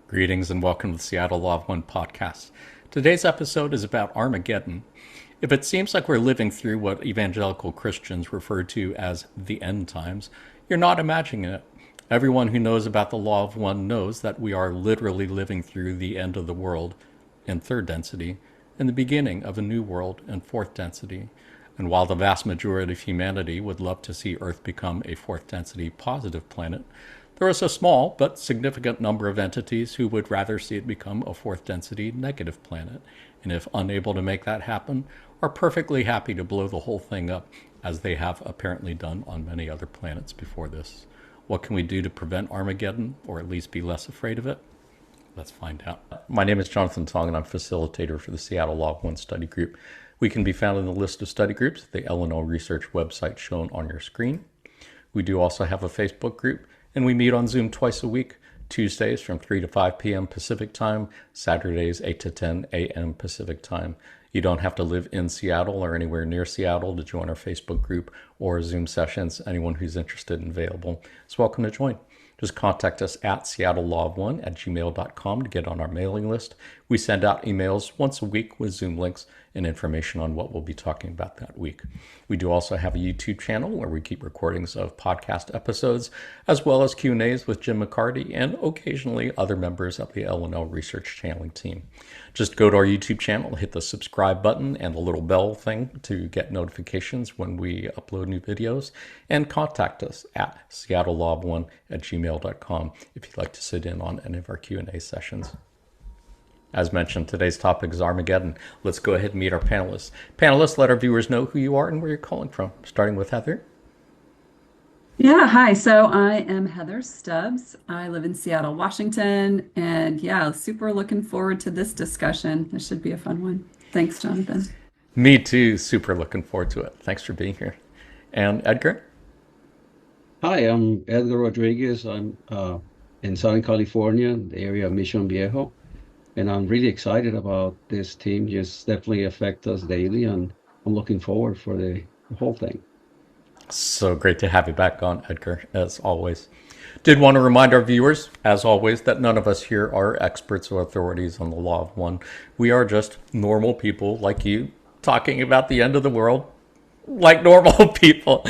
Greetings and welcome to the Seattle Law of One podcast. Today's episode is about Armageddon. If it seems like we're living through what evangelical Christians refer to as the end times, you're not imagining it. Everyone who knows about the Law of One knows that we are literally living through the end of the world in third density and the beginning of a new world in fourth density. And while the vast majority of humanity would love to see Earth become a fourth density positive planet, there is a small but significant number of entities who would rather see it become a fourth density negative planet, and if unable to make that happen, are perfectly happy to blow the whole thing up, as they have apparently done on many other planets before this. What can we do to prevent Armageddon, or at least be less afraid of it? Let's find out. My name is Jonathan Tong, and I'm facilitator for the Seattle Law of One study group. We can be found in the list of study groups at the LNO Research website shown on your screen. We do also have a Facebook group, and we meet on Zoom twice a week, Tuesdays from 3 to 5 p.m. Pacific Time, Saturdays 8 to 10 a.m. Pacific Time. You don't have to live in Seattle or anywhere near Seattle to join our Facebook group or Zoom sessions. Anyone who's interested and available is welcome to join. Just contact us at seattlelaw1@gmail.com to get on our mailing list. We send out emails once a week with Zoom links and information on what we'll be talking about that week. We do also have a YouTube channel where we keep recordings of podcast episodes, as well as Q&As with Jim McCarty and occasionally other members of the LNO Research Channeling team. Just go to our YouTube channel, hit the subscribe button and the little bell thing to get notifications when we upload new videos, and contact us at seattlelaw1@gmail.com if you'd like to sit in on any of our Q&A sessions. As mentioned, today's topic is Armageddon. Let's go ahead and meet our panelists. Panelists, let our viewers know who you are and where you're calling from, starting with Heather. Yeah, hi. So I am Heather Stubbs. I live in Seattle, Washington, and yeah, super looking forward to this discussion. This should be a fun one. Thanks, Jonathan. Me too, super looking forward to it. Thanks for being here. And Edgar? Hi, I'm Edgar Rodriguez. I'm in Southern California, the area of Mission Viejo, and I'm really excited about this team. Just definitely affect us daily, and I'm looking forward for the whole thing. So great to have you back on, Edgar, as always. Did want to remind our viewers, as always, that none of us here are experts or authorities on the Law of One. We are just normal people like you, talking about the end of the world like normal people.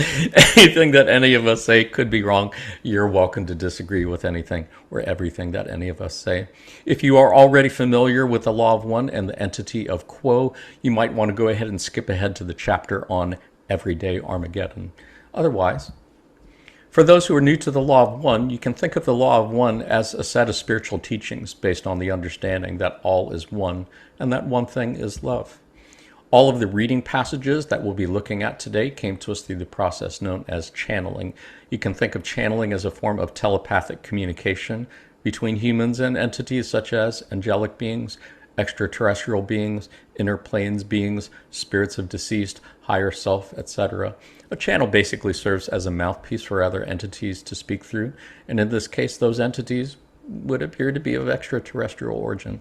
Anything that any of us say could be wrong. You're welcome to disagree with anything or everything that any of us say. If you are already familiar with the Law of One and the entity of Quo, you might want to go ahead and skip ahead to the chapter on Everyday Armageddon. Otherwise, for those who are new to the Law of One, you can think of the Law of One as a set of spiritual teachings based on the understanding that all is one and that one thing is love. All of the reading passages that we'll be looking at today came to us through the process known as channeling. You can think of channeling as a form of telepathic communication between humans and entities such as angelic beings, extraterrestrial beings, inner planes beings, spirits of deceased, higher self, etc. A channel basically serves as a mouthpiece for other entities to speak through, and in this case, those entities would appear to be of extraterrestrial origin.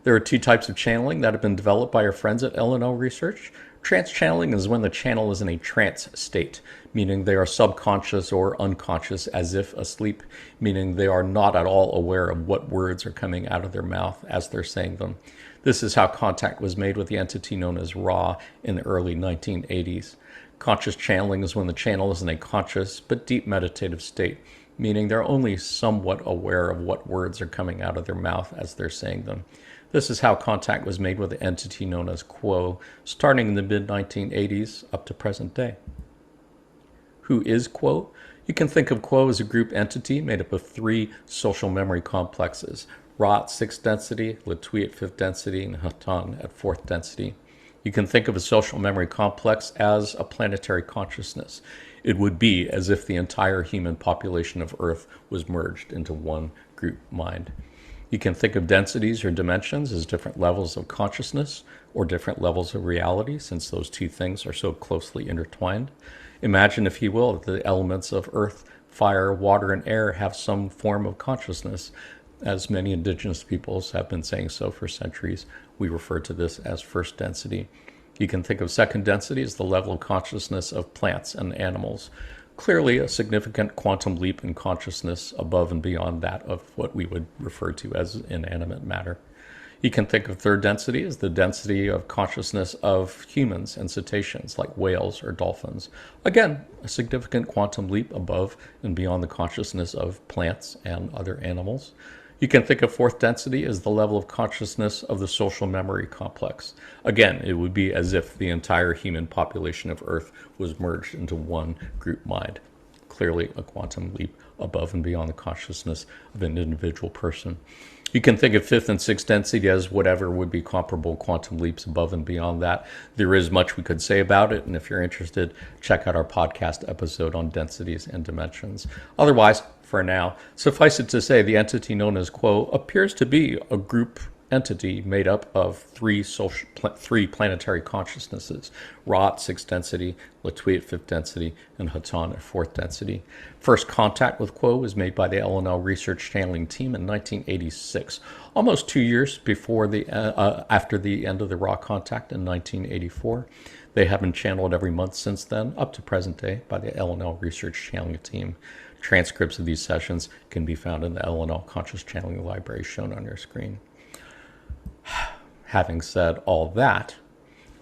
There are two types of channeling that have been developed by our friends at LNO Research. Trance channeling is when the channel is in a trance state, meaning they are subconscious or unconscious as if asleep, meaning they are not at all aware of what words are coming out of their mouth as they're saying them. This is how contact was made with the entity known as Ra in the early 1980s. Conscious channeling is when the channel is in a conscious but deep meditative state, meaning they're only somewhat aware of what words are coming out of their mouth as they're saying them. This is how contact was made with the entity known as Quo, starting in the mid-1980s up to present day. Who is Quo? You can think of Quo as a group entity made up of three social memory complexes: Ra at 6th density, Latui at 5th density, and Hatan at 4th density. You can think of a social memory complex as a planetary consciousness. It would be as if the entire human population of Earth was merged into one group mind. You can think of densities or dimensions as different levels of consciousness or different levels of reality, since those two things are so closely intertwined. Imagine, if you will, that the elements of earth, fire, water, and air have some form of consciousness. As many indigenous peoples have been saying so for centuries, we refer to this as first density. You can think of second density as the level of consciousness of plants and animals. Clearly a significant quantum leap in consciousness above and beyond that of what we would refer to as inanimate matter. You can think of third density as the density of consciousness of humans and cetaceans like whales or dolphins. Again, a significant quantum leap above and beyond the consciousness of plants and other animals. You can think of fourth density as the level of consciousness of the social memory complex. Again, it would be as if the entire human population of Earth was merged into one group mind. Clearly a quantum leap above and beyond the consciousness of an individual person. You can think of fifth and sixth density as whatever would be comparable quantum leaps above and beyond that. There is much we could say about it, and if you're interested, check out our podcast episode on densities and dimensions. Otherwise, for now, suffice it to say the entity known as Quo appears to be a group entity made up of three planetary consciousnesses: Ra at sixth density, Latui at fifth density, and Hatan at fourth density. First contact with Quo was made by the LNL research channeling team in 1986, almost 2 years before after the end of the Ra contact in 1984. They have been channeled every month since then, up to present day, by the LNL research channeling team. Transcripts of these sessions can be found in the LNL Conscious Channeling Library shown on your screen. Having said all that,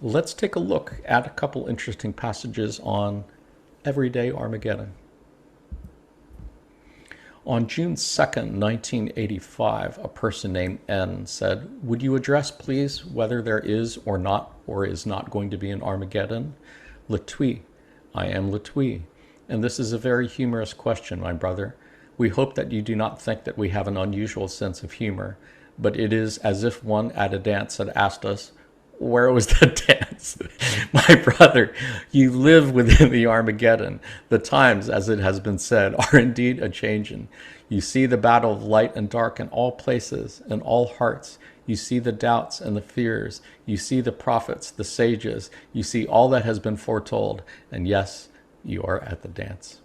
let's take a look at a couple interesting passages on everyday Armageddon. On June 2nd, 1985, a person named N said, "Would you address, please, whether there is or is not going to be an Armageddon?" Latui, I am Latui. And this is a very humorous question, my brother. We hope that you do not think that we have an unusual sense of humor, but it is as if one at a dance had asked us, where was the dance? My brother, you live within the Armageddon. The times, as it has been said, are indeed a-changin'. You see the battle of light and dark in all places, in all hearts. You see the doubts and the fears. You see the prophets, the sages. You see all that has been foretold. And yes, you are at the dance.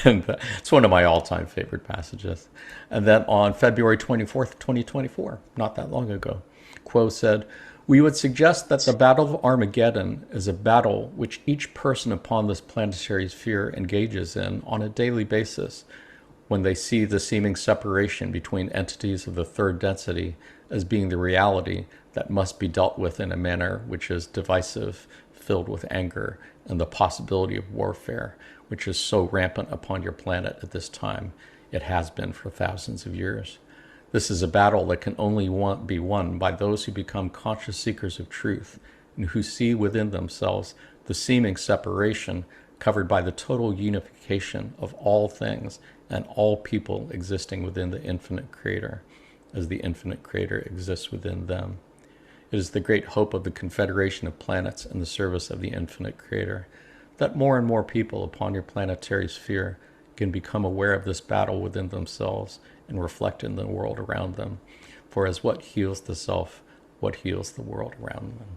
And it's one of my all-time favorite passages. And then on February 24th, 2024, not that long ago, Quo said, "We would suggest that the Battle of Armageddon is a battle which each person upon this planetary sphere engages in on a daily basis when they see the seeming separation between entities of the third density as being the reality that must be dealt with in a manner which is divisive, filled with anger, and the possibility of warfare, which is so rampant upon your planet at this time. It has been for thousands of years. This is a battle that can only be won by those who become conscious seekers of truth and who see within themselves the seeming separation covered by the total unification of all things and all people existing within the infinite creator, as the infinite creator exists within them. It is the great hope of the confederation of planets in the service of the infinite creator that more and more people upon your planetary sphere can become aware of this battle within themselves and reflect in the world around them. For as what heals the self, what heals the world around them."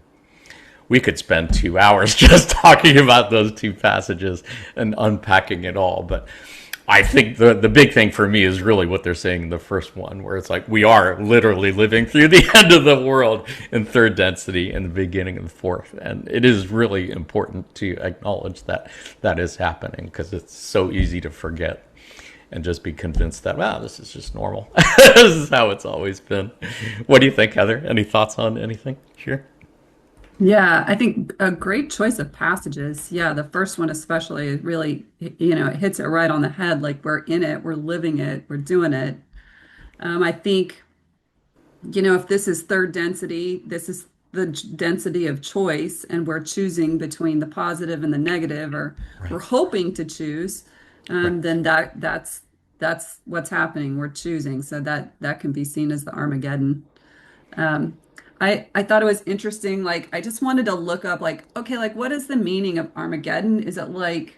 We could spend 2 hours just talking about those two passages and unpacking it all, but I think the big thing for me is really what they're saying in the first one, where it's like we are literally living through the end of the world in third density and the beginning of the fourth. And it is really important to acknowledge that that is happening, because it's so easy to forget and just be convinced that, wow, this is just normal. This is how it's always been. What do you think, Heather? Any thoughts on anything? Sure. Yeah, I think a great choice of passages. Yeah, the first one especially really, it hits it right on the head. Like we're in it, we're living it, we're doing it. I think, if this is third density, this is the density of choice, and we're choosing between the positive and the negative, or we're hoping to choose. Then that's what's happening. We're choosing, so that can be seen as the Armageddon. Um, I thought it was interesting. Like, I just wanted to look up, like, okay, like, what is the meaning of Armageddon? Is it like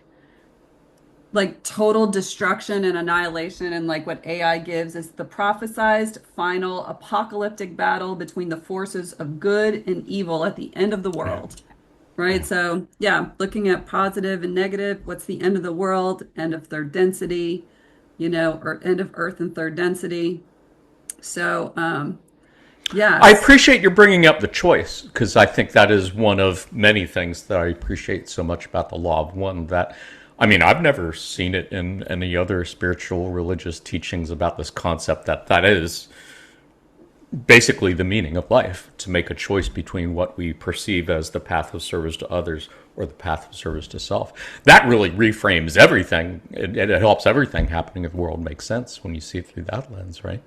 total destruction and annihilation, and like what AI gives is the prophesized final apocalyptic battle between the forces of good and evil at the end of the world, right? So yeah, looking at positive and negative, what's the end of the world, end of third density, or end of Earth and third density. So yeah, I appreciate you bringing up the choice, because I think that is one of many things that I appreciate so much about the Law of One, that I mean, I've never seen it in any other spiritual religious teachings about this concept that is basically the meaning of life, to make a choice between what we perceive as the path of service to others or the path of service to self. That really reframes everything. It helps everything happening in the world make sense when you see it through that lens, right?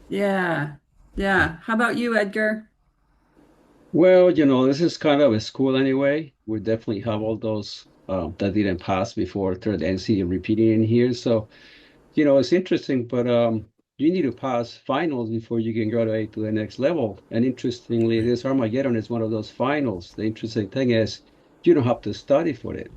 Yeah. Yeah. How about you, Edgar? Well, this is kind of a school anyway. We definitely have all those that didn't pass before third NC repeating in here. So, it's interesting, but you need to pass finals before you can graduate to the next level. And interestingly, this Armageddon is one of those finals. The interesting thing is you don't have to study for it.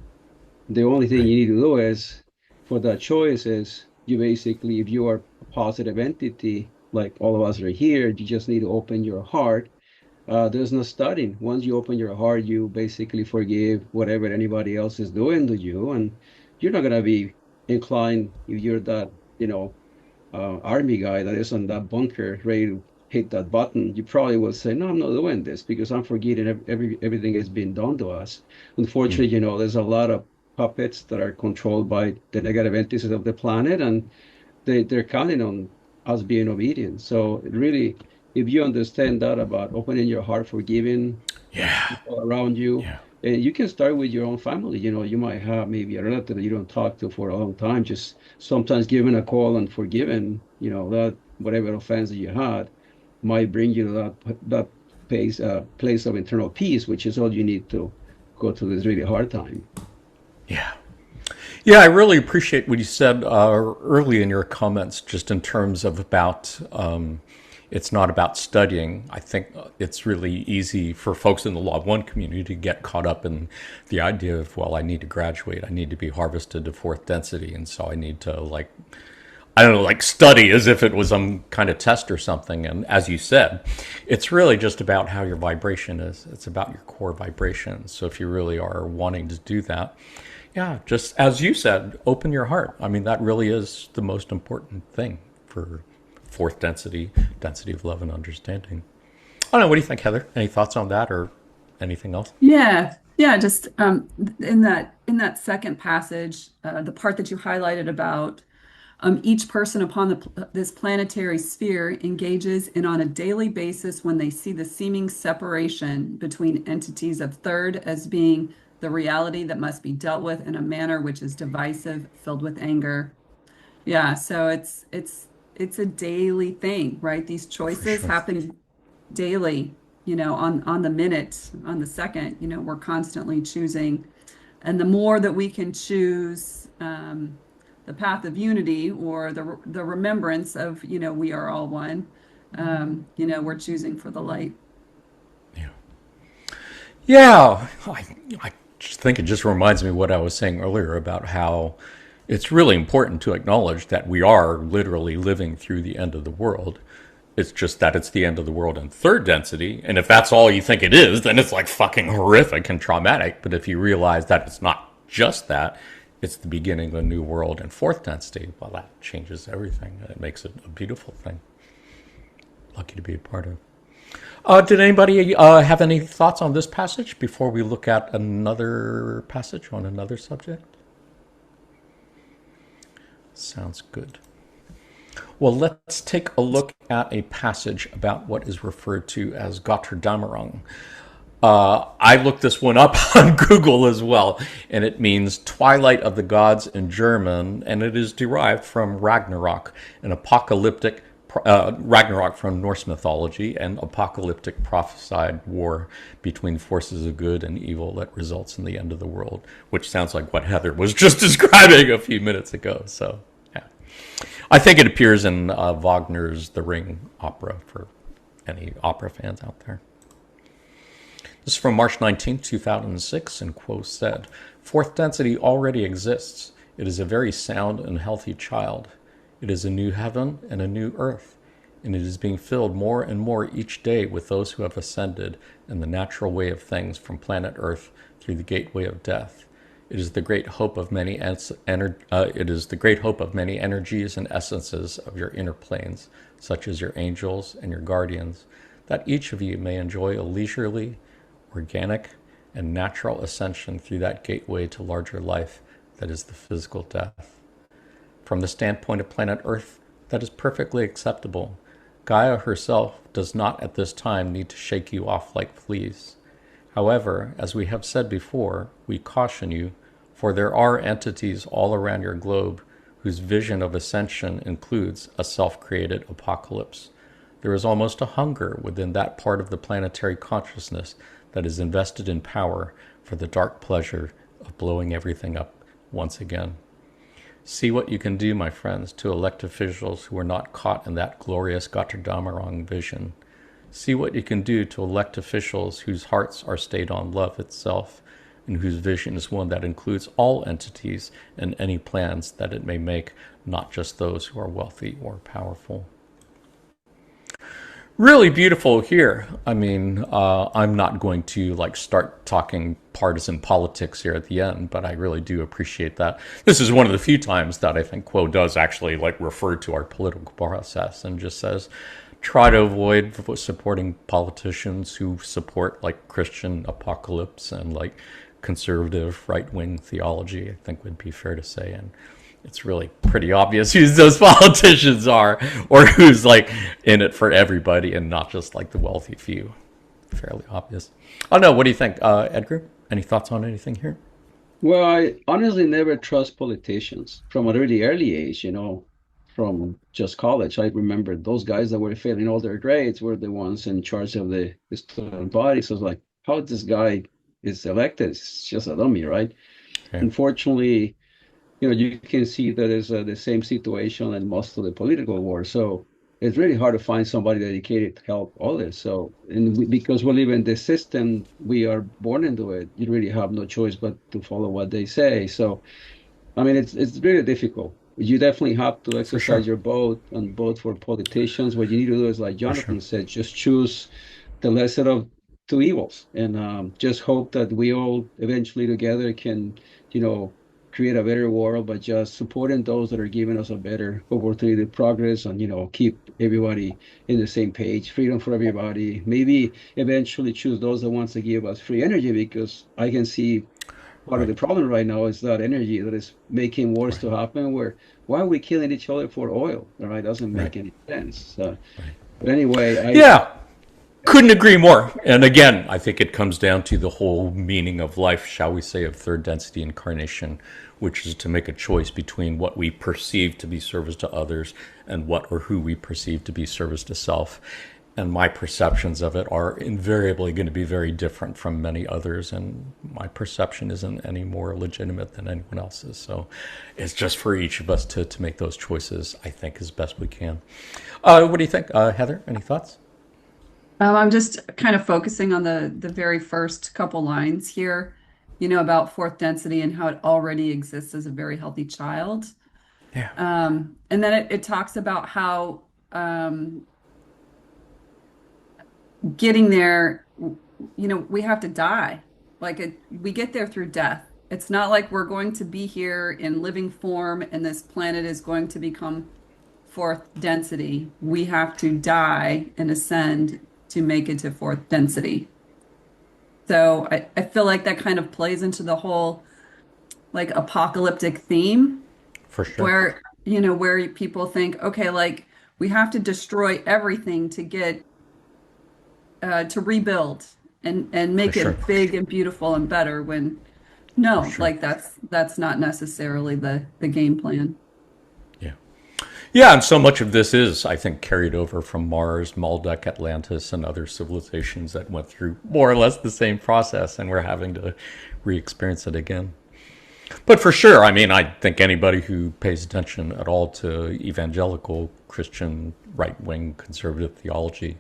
The only thing Right. you need to do is for that choice is you basically, if you are a positive entity, like all of us are here, you just need to open your heart. There's no studying. Once you open your heart, you basically forgive whatever anybody else is doing to you, and you're not gonna be inclined if you're that, army guy that is on that bunker ready to hit that button. You probably will say, "No, I'm not doing this because I'm forgetting everything has been done to us." Mm. Unfortunately, there's a lot of puppets that are controlled by the negative entities of the planet, and they're counting on us being obedient. So really, if you understand that about opening your heart, forgiving Yeah. people around you, Yeah. you can start with your own family. You might have maybe a relative that you don't talk to for a long time. Just sometimes giving a call and forgiving, that whatever offense that you had might bring you to that place of internal peace, which is all you need to go through this really hard time. Yeah. Yeah, I really appreciate what you said early in your comments, just in terms of about it's not about studying. I think it's really easy for folks in the Law of One community to get caught up in the idea of, well, I need to graduate, I need to be harvested to fourth density, and so I need to I don't know, study as if it was some kind of test or something. And as you said, it's really just about how your vibration is. It's about your core vibration. So if you really are wanting to do that, yeah, just as you said, open your heart. I mean, that really is the most important thing for fourth density, density of love and understanding. I don't know. What do you think, Heather? Any thoughts on that or anything else? Yeah. Yeah. Just in that second passage, the part that you highlighted about each person upon this planetary sphere engages in on a daily basis when they see the seeming separation between entities of third as being the reality that must be dealt with in a manner which is divisive, filled with anger. Yeah, so it's a daily thing, right? These For choices sure. happen daily, on the minute, on the second, we're constantly choosing. And the more that we can choose the path of unity or the remembrance of, we are all one, we're choosing for the light. Yeah. Yeah. I just think it just reminds me of what I was saying earlier about how it's really important to acknowledge that we are literally living through the end of the world. It's just that it's the end of the world in third density. And if that's all you think it is, then it's fucking horrific and traumatic. But if you realize that it's not just that, it's the beginning of a new world in fourth density, well, that changes everything. It makes it a beautiful thing. Lucky to be a part of. Did anybody have any thoughts on this passage before we look at another passage on another subject? Sounds good. Well, let's take a look at a passage about what is referred to as Gotterdammurang. I looked this one up on Google as well, and it means Twilight of the Gods in German, and it is derived from Ragnarok, an apocalyptic Ragnarok from Norse mythology, an apocalyptic prophesied war between forces of good and evil that results in the end of the world, which sounds like what Heather was just describing a few minutes ago. So, yeah. I think it appears in Wagner's The Ring opera for any opera fans out there. This is from March 19, 2006, and quote said, "Fourth density already exists. It is a very sound and healthy child. It is a new heaven and a new earth, and it is being filled more and more each day with those who have ascended in the natural way of things from planet Earth through the gateway of death. It is the great hope of many energies and essences of your inner planes, such as your angels and your guardians, that each of you may enjoy a leisurely, organic, and natural ascension through that gateway to larger life that is the physical death. From the standpoint of planet Earth, that is perfectly acceptable. Gaia herself does not at this time need to shake you off like fleas. However, as we have said before, we caution you, for there are entities all around your globe whose vision of ascension includes a self-created apocalypse. There is almost a hunger within that part of the planetary consciousness that is invested in power for the dark pleasure of blowing everything up once again. See what you can do, my friends, to elect officials who are not caught in that glorious Gotterdammurang vision. See what you can do to elect officials whose hearts are stayed on love itself, and whose vision is one that includes all entities and any plans that it may make, not just those who are wealthy or powerful. Really beautiful here. I mean, I'm not going to start talking partisan politics here at the end, but I really do appreciate that. This is one of the few times that I think Quo does actually refer to our political process and just says, try to avoid supporting politicians who support Christian apocalypse and conservative right-wing theology, I think would be fair to say. And it's really pretty obvious who those politicians are, or who's in it for everybody and not just the wealthy few. Fairly obvious. Oh no, what do you think, Edgar? Any thoughts on anything here? Well, I honestly never trust politicians from a really early age, from just college. I remember those guys that were failing all their grades were the ones in charge of the student body. So it's like, how this guy is elected? It's just a dummy, right? Okay. Unfortunately, you can see that it's the same situation in most of the political wars. So it's really hard to find somebody dedicated to help all this. So, because we live in this system, we are born into it. You really have no choice but to follow what they say. So, I mean, it's really difficult. You definitely have to exercise your vote and vote for politicians. What you need to do is, like Jonathan said, just choose the lesser of two evils, and just hope that we all eventually together can, create a better world by just supporting those that are giving us a better opportunity to progress and, keep everybody in the same page, freedom for everybody. Maybe eventually choose those that wants to give us free energy, because I can see part of the problem right now is that energy that is making wars to happen. Why are we killing each other for oil? All right, doesn't make any sense. But anyway, yeah, couldn't agree more. And again, I think it comes down to the whole meaning of life, shall we say, of third density incarnation, which is to make a choice between what we perceive to be service to others and what or who we perceive to be service to self. And my perceptions of it are invariably going to be very different from many others, and my perception isn't any more legitimate than anyone else's. So it's just for each of us to make those choices, I think, as best we can. What do you think, Heather? Any thoughts? I'm just kind of focusing on the very first couple lines here, about fourth density and how it already exists as a very healthy child. Yeah. And then it talks about how getting there, we have to die. We get there through death. It's not like we're going to be here in living form and this planet is going to become fourth density. We have to die and ascend to make it to fourth density. So I feel like that kind of plays into the whole apocalyptic theme, For sure. where people think, okay, we have to destroy everything to get to rebuild and make it big and beautiful and better, when no, that's not necessarily the game plan. Yeah, and so much of this is, I think, carried over from Mars, Maldek, Atlantis, and other civilizations that went through more or less the same process, and we're having to re-experience it again. But for sure, I mean, I think anybody who pays attention at all to evangelical Christian right-wing conservative theology,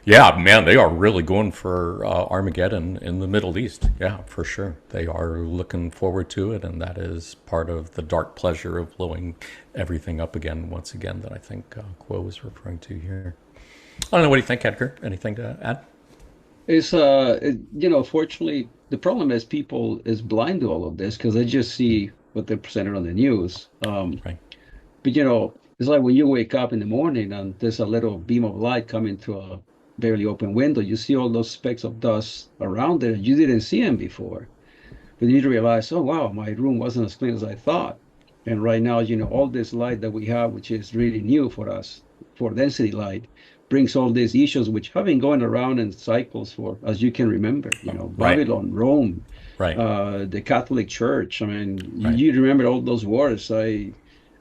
yeah, man, they are really going for Armageddon in the Middle East. Yeah, for sure. They are looking forward to it, and that is part of the dark pleasure of blowing everything up again, once again, that I think Quo was referring to here. I don't know, what do you think, Edgar? Anything to add? Fortunately, the problem is people is blind to all of this because they just see what they're presented on the news. Right. But it's like when you wake up in the morning and there's a little beam of light coming through a barely open window, you see all those specks of dust around there. You didn't see them before. But you realize, oh wow, my room wasn't as clean as I thought. And right now, all this light that we have, which is really new for us, for density light, brings all these issues which have been going around in cycles for, as you can remember, Right, Babylon, Rome, right, the Catholic Church. I mean, right, you remember all those wars. right,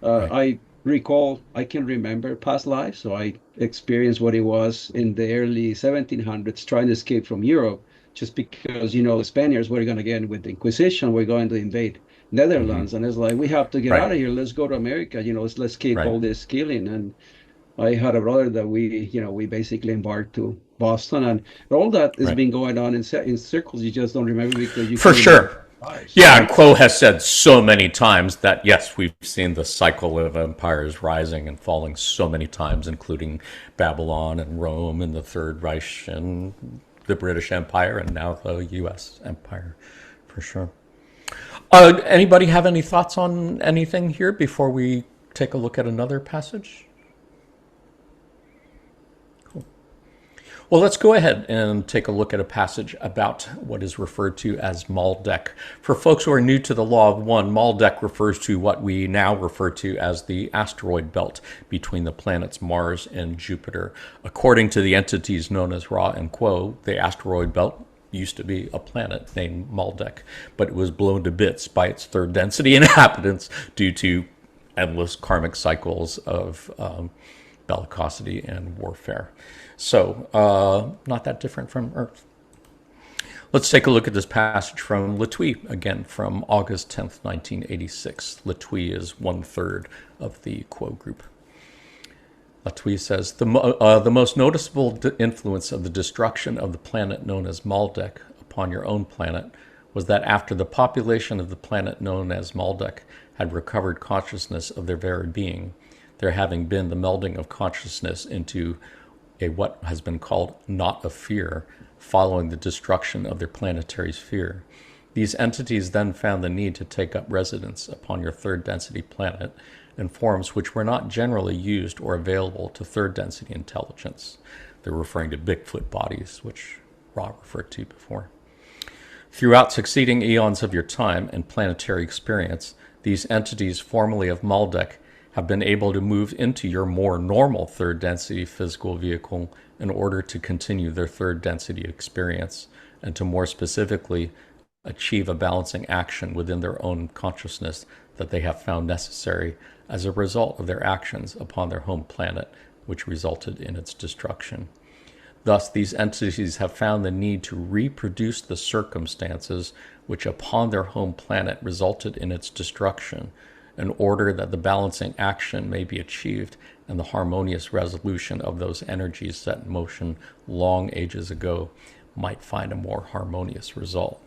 I recall, I can remember past lives. So I experienced what it was in the early 1700s trying to escape from Europe just because, the Spaniards were going to get with the Inquisition, we're going to invade hmm, Netherlands. And it's like, we have to get right, out of here. Let's go to America. Let's keep right, all this killing. And I had a brother that we basically embarked to Boston, and all that has right. been going on in circles. You just don't remember because you For can't remember sure. lives. Yeah, and Quo has said so many times that yes, we've seen the cycle of empires rising and falling so many times, including Babylon and Rome and the Third Reich and the British Empire and now the U.S. Empire, for sure. Anybody have any thoughts on anything here before we take a look at another passage? Well, let's go ahead and take a look at a passage about what is referred to as Maldek. For folks who are new to the Law of One, Maldek refers to what we now refer to as the asteroid belt between the planets Mars and Jupiter. According to the entities known as Ra and Quo, the asteroid belt used to be a planet named Maldek, but it was blown to bits by its third density inhabitants due to endless karmic cycles of bellicosity and warfare. So, not that different from Earth. Let's take a look at this passage from Latwii, again from August 10th, 1986. Latwii is 1/3 of the Quo group. Latwii says, the most noticeable influence of the destruction of the planet known as Maldek upon your own planet was that after the population of the planet known as Maldek had recovered consciousness of their very being, there having been the melding of consciousness into a what has been called knot of fear following the destruction of their planetary sphere. These entities then found the need to take up residence upon your third density planet in forms which were not generally used or available to third density intelligence. They're referring to Bigfoot bodies, which Ra referred to before. Throughout succeeding eons of your time and planetary experience, these entities formerly of Maldek have been able to move into your more normal third density physical vehicle in order to continue their third density experience and to more specifically achieve a balancing action within their own consciousness that they have found necessary as a result of their actions upon their home planet, which resulted in its destruction. Thus, these entities have found the need to reproduce the circumstances which upon their home planet resulted in its destruction, in order that the balancing action may be achieved and the harmonious resolution of those energies set in motion long ages ago might find a more harmonious result.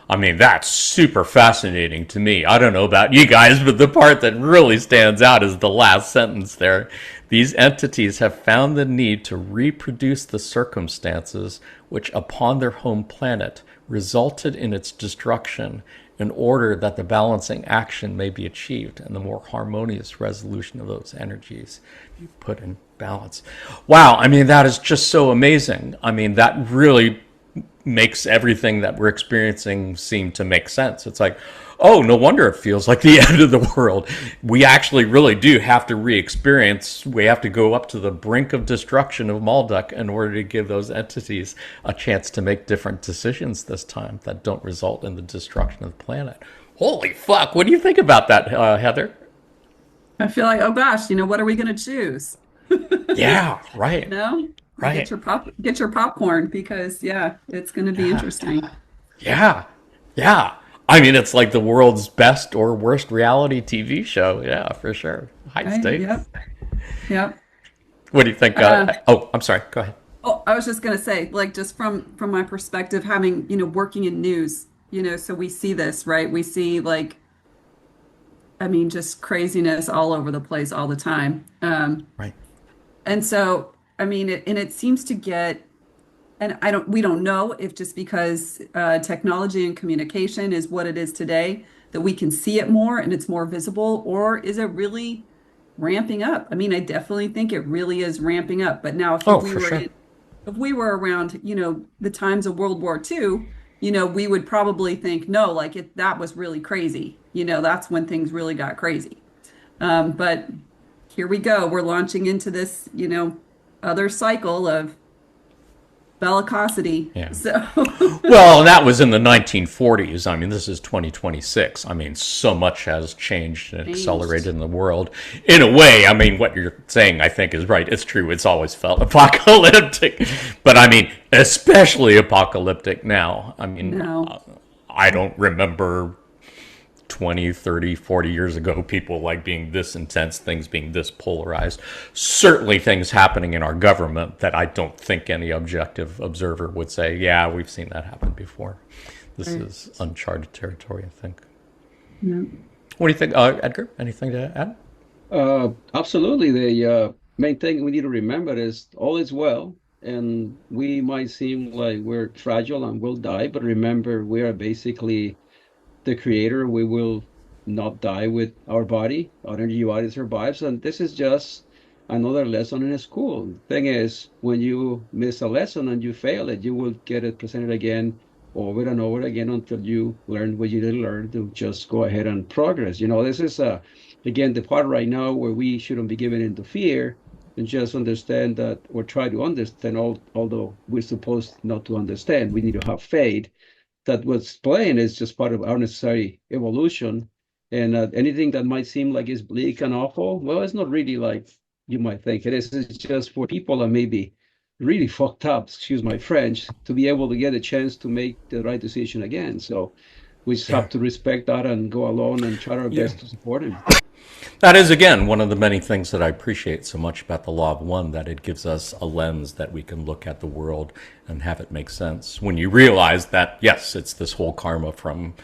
I mean, that's super fascinating to me. I don't know about you guys, but the part that really stands out is the last sentence there. These entities have found the need to reproduce the circumstances which upon their home planet resulted in its destruction in order that the balancing action may be achieved and the more harmonious resolution of those energies be put in balance. Wow, I mean, that is just so amazing. I mean, that really makes everything that we're experiencing seem to make sense. It's like, oh, no wonder it feels like the end of the world. We actually really do have to re-experience. We have to go up to the brink of destruction of Maldek in order to give those entities a chance to make different decisions this time that don't result in the destruction of the planet. Holy fuck. What do you think about that, Heather? I feel like, oh gosh, what are we going to choose? Yeah, right, No, right. get your popcorn because yeah, it's going to be Yeah, interesting. yeah, yeah. I mean, it's like the world's best or worst reality TV show. Yeah, for sure. High Right? stakes. Yep. Yep. What do you think? Uh, Oh, I'm sorry. Go ahead. oh, I was just going to say, like, just from my perspective, having working in news, so we see this, right? We see like, I mean, just craziness all over the place all the time. Right. And so, I mean, it seems to get. And we don't know if just because technology and communication is what it is today, that we can see it more and it's more visible, or is it really ramping up? I mean, I definitely think it really is ramping up. But now, Oh, for sure. if we were around, the times of World War II, we would probably think, no, like that was really crazy. That's when things really got crazy. But here we go. We're launching into this, other cycle of bellicosity. Yeah. So, Well, that was in the 1940s. I mean, this is 2026. I mean, so much has changed and accelerated in the world. In a way, I mean, what you're saying, I think, is right. It's true. It's always felt apocalyptic. But I mean, especially apocalyptic now. I mean, no. I don't remember 20, 30, 40 years ago, people like being this intense, things being this polarized. Certainly things happening in our government that I don't think any objective observer would say, yeah, we've seen that happen before. This is uncharted territory, I think. No. What do you think, Edgar? Anything to add? Absolutely. The main thing we need to remember is all is well, and we might seem like we're fragile and will die, but remember, we are basically the creator. We will not die with our body. Our energy body survives. And this is just another lesson in a school. The thing is, when you miss a lesson and you fail it, you will get it presented again over and over again until you learn what you didn't learn to just go ahead and progress. This is, again, the part right now where we shouldn't be given into fear and just understand that, or try to understand, although we're supposed not to understand. We need to have faith that what's playing is just part of our necessary evolution. And anything that might seem like it's bleak and awful, well, it's not really like you might think it is. It's just for people that may be really fucked up, excuse my French, to be able to get a chance to make the right decision again. So we just have to respect that and go along and try our best to support him. That is, again, one of the many things that I appreciate so much about the Law of One, that it gives us a lens that we can look at the world and have it make sense. When you realize that, yes, it's this whole karma from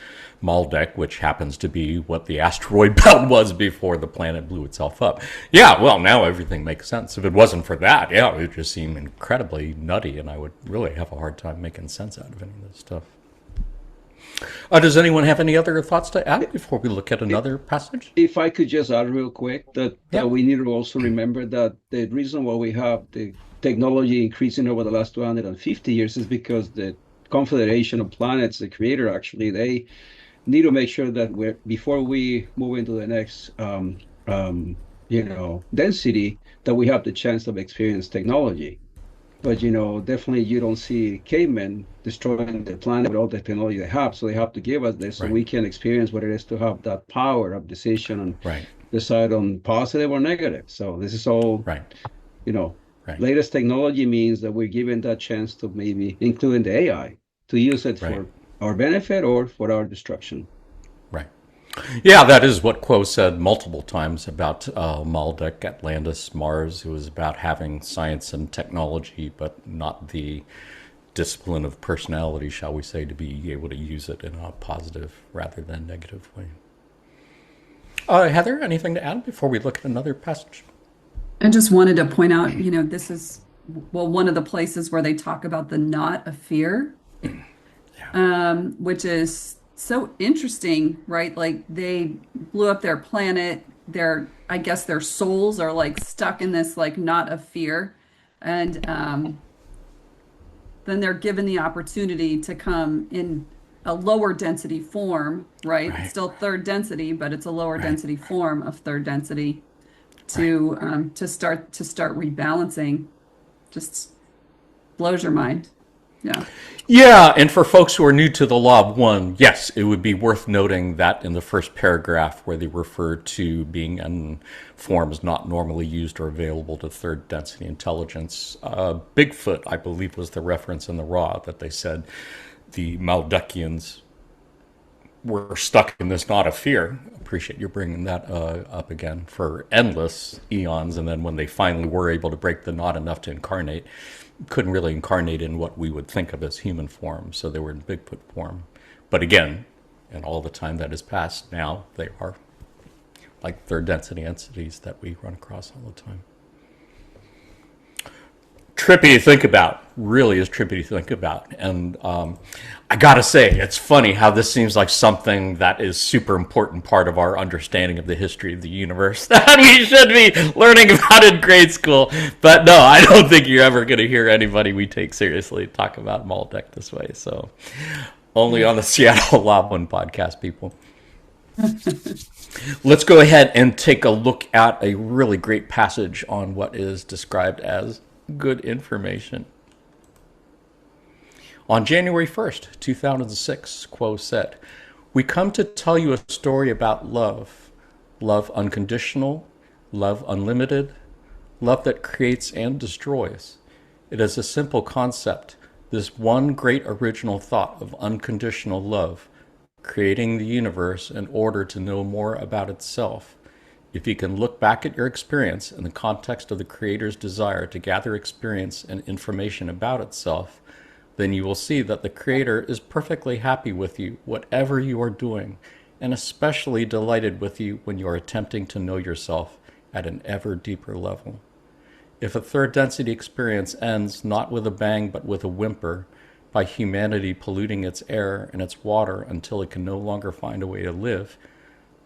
Maldek, which happens to be what the asteroid belt was before the planet blew itself up. Yeah, well, now everything makes sense. If it wasn't for that, yeah, it would just seem incredibly nutty, and I would really have a hard time making sense out of any of this stuff. Does anyone have any other thoughts to add before we look at another passage? If I could just add real quick that Yeah. we need to also remember that the reason why we have the technology increasing over the last 250 years is because the Confederation of Planets, the creator, actually, they need to make sure that before we move into the next density, that we have the chance of experience technology. But definitely you don't see cavemen destroying the planet with all the technology they have. So they have to give us this so we can experience what it is to have that power of decision and decide on positive or negative. So this is all latest technology means that we're given that chance to maybe, including the AI, to use it for our benefit or for our destruction. Right. Yeah, that is what Quo said multiple times about Maldek, Atlantis, Mars. It was about having science and technology, but not the discipline of personality, shall we say, to be able to use it in a positive rather than negative way. Heather, anything to add before we look at another passage? I just wanted to point out, this is, one of the places where they talk about the knot of fear, which is so interesting, right? Like they blew up their planet. I guess their souls are like stuck in this like knot of fear. And then they're given the opportunity to come in a lower density form, right? It's still third density, but it's a lower density form of third density to start rebalancing. Just blows your mind. Yeah. Yeah, and for folks who are new to the Law of One, yes, it would be worth noting that in the first paragraph where they refer to being in forms not normally used or available to third density intelligence, Bigfoot, I believe, was the reference in the Raw that they said the Maldekians were stuck in this knot of fear. Appreciate you bringing that up again, for endless eons, and then when they finally were able to break the knot enough to incarnate, couldn't really incarnate in what we would think of as human form, so they were in Bigfoot form. But again, in all the time that has passed, now they are like third density entities that we run across all the time. Trippy to think about, really is trippy to think about. And I gotta say, it's funny how this seems like something that is super important part of our understanding of the history of the universe that we should be learning about in grade school. But no, I don't think you're ever going to hear anybody we take seriously talk about Maldek this way. So Only on the Seattle Law One podcast, people. Let's go ahead and take a look at a really great passage on what is described as good information. On January 1st, 2006, Quo said, "We come to tell you a story about love. Love unconditional, love unlimited, love that creates and destroys. It is a simple concept, this one great original thought of unconditional love, creating the universe in order to know more about itself. If you can look back at your experience in the context of the Creator's desire to gather experience and information about itself, then you will see that the Creator is perfectly happy with you, whatever you are doing, and especially delighted with you when you are attempting to know yourself at an ever deeper level. If a third density experience ends not with a bang but with a whimper, by humanity polluting its air and its water until it can no longer find a way to live,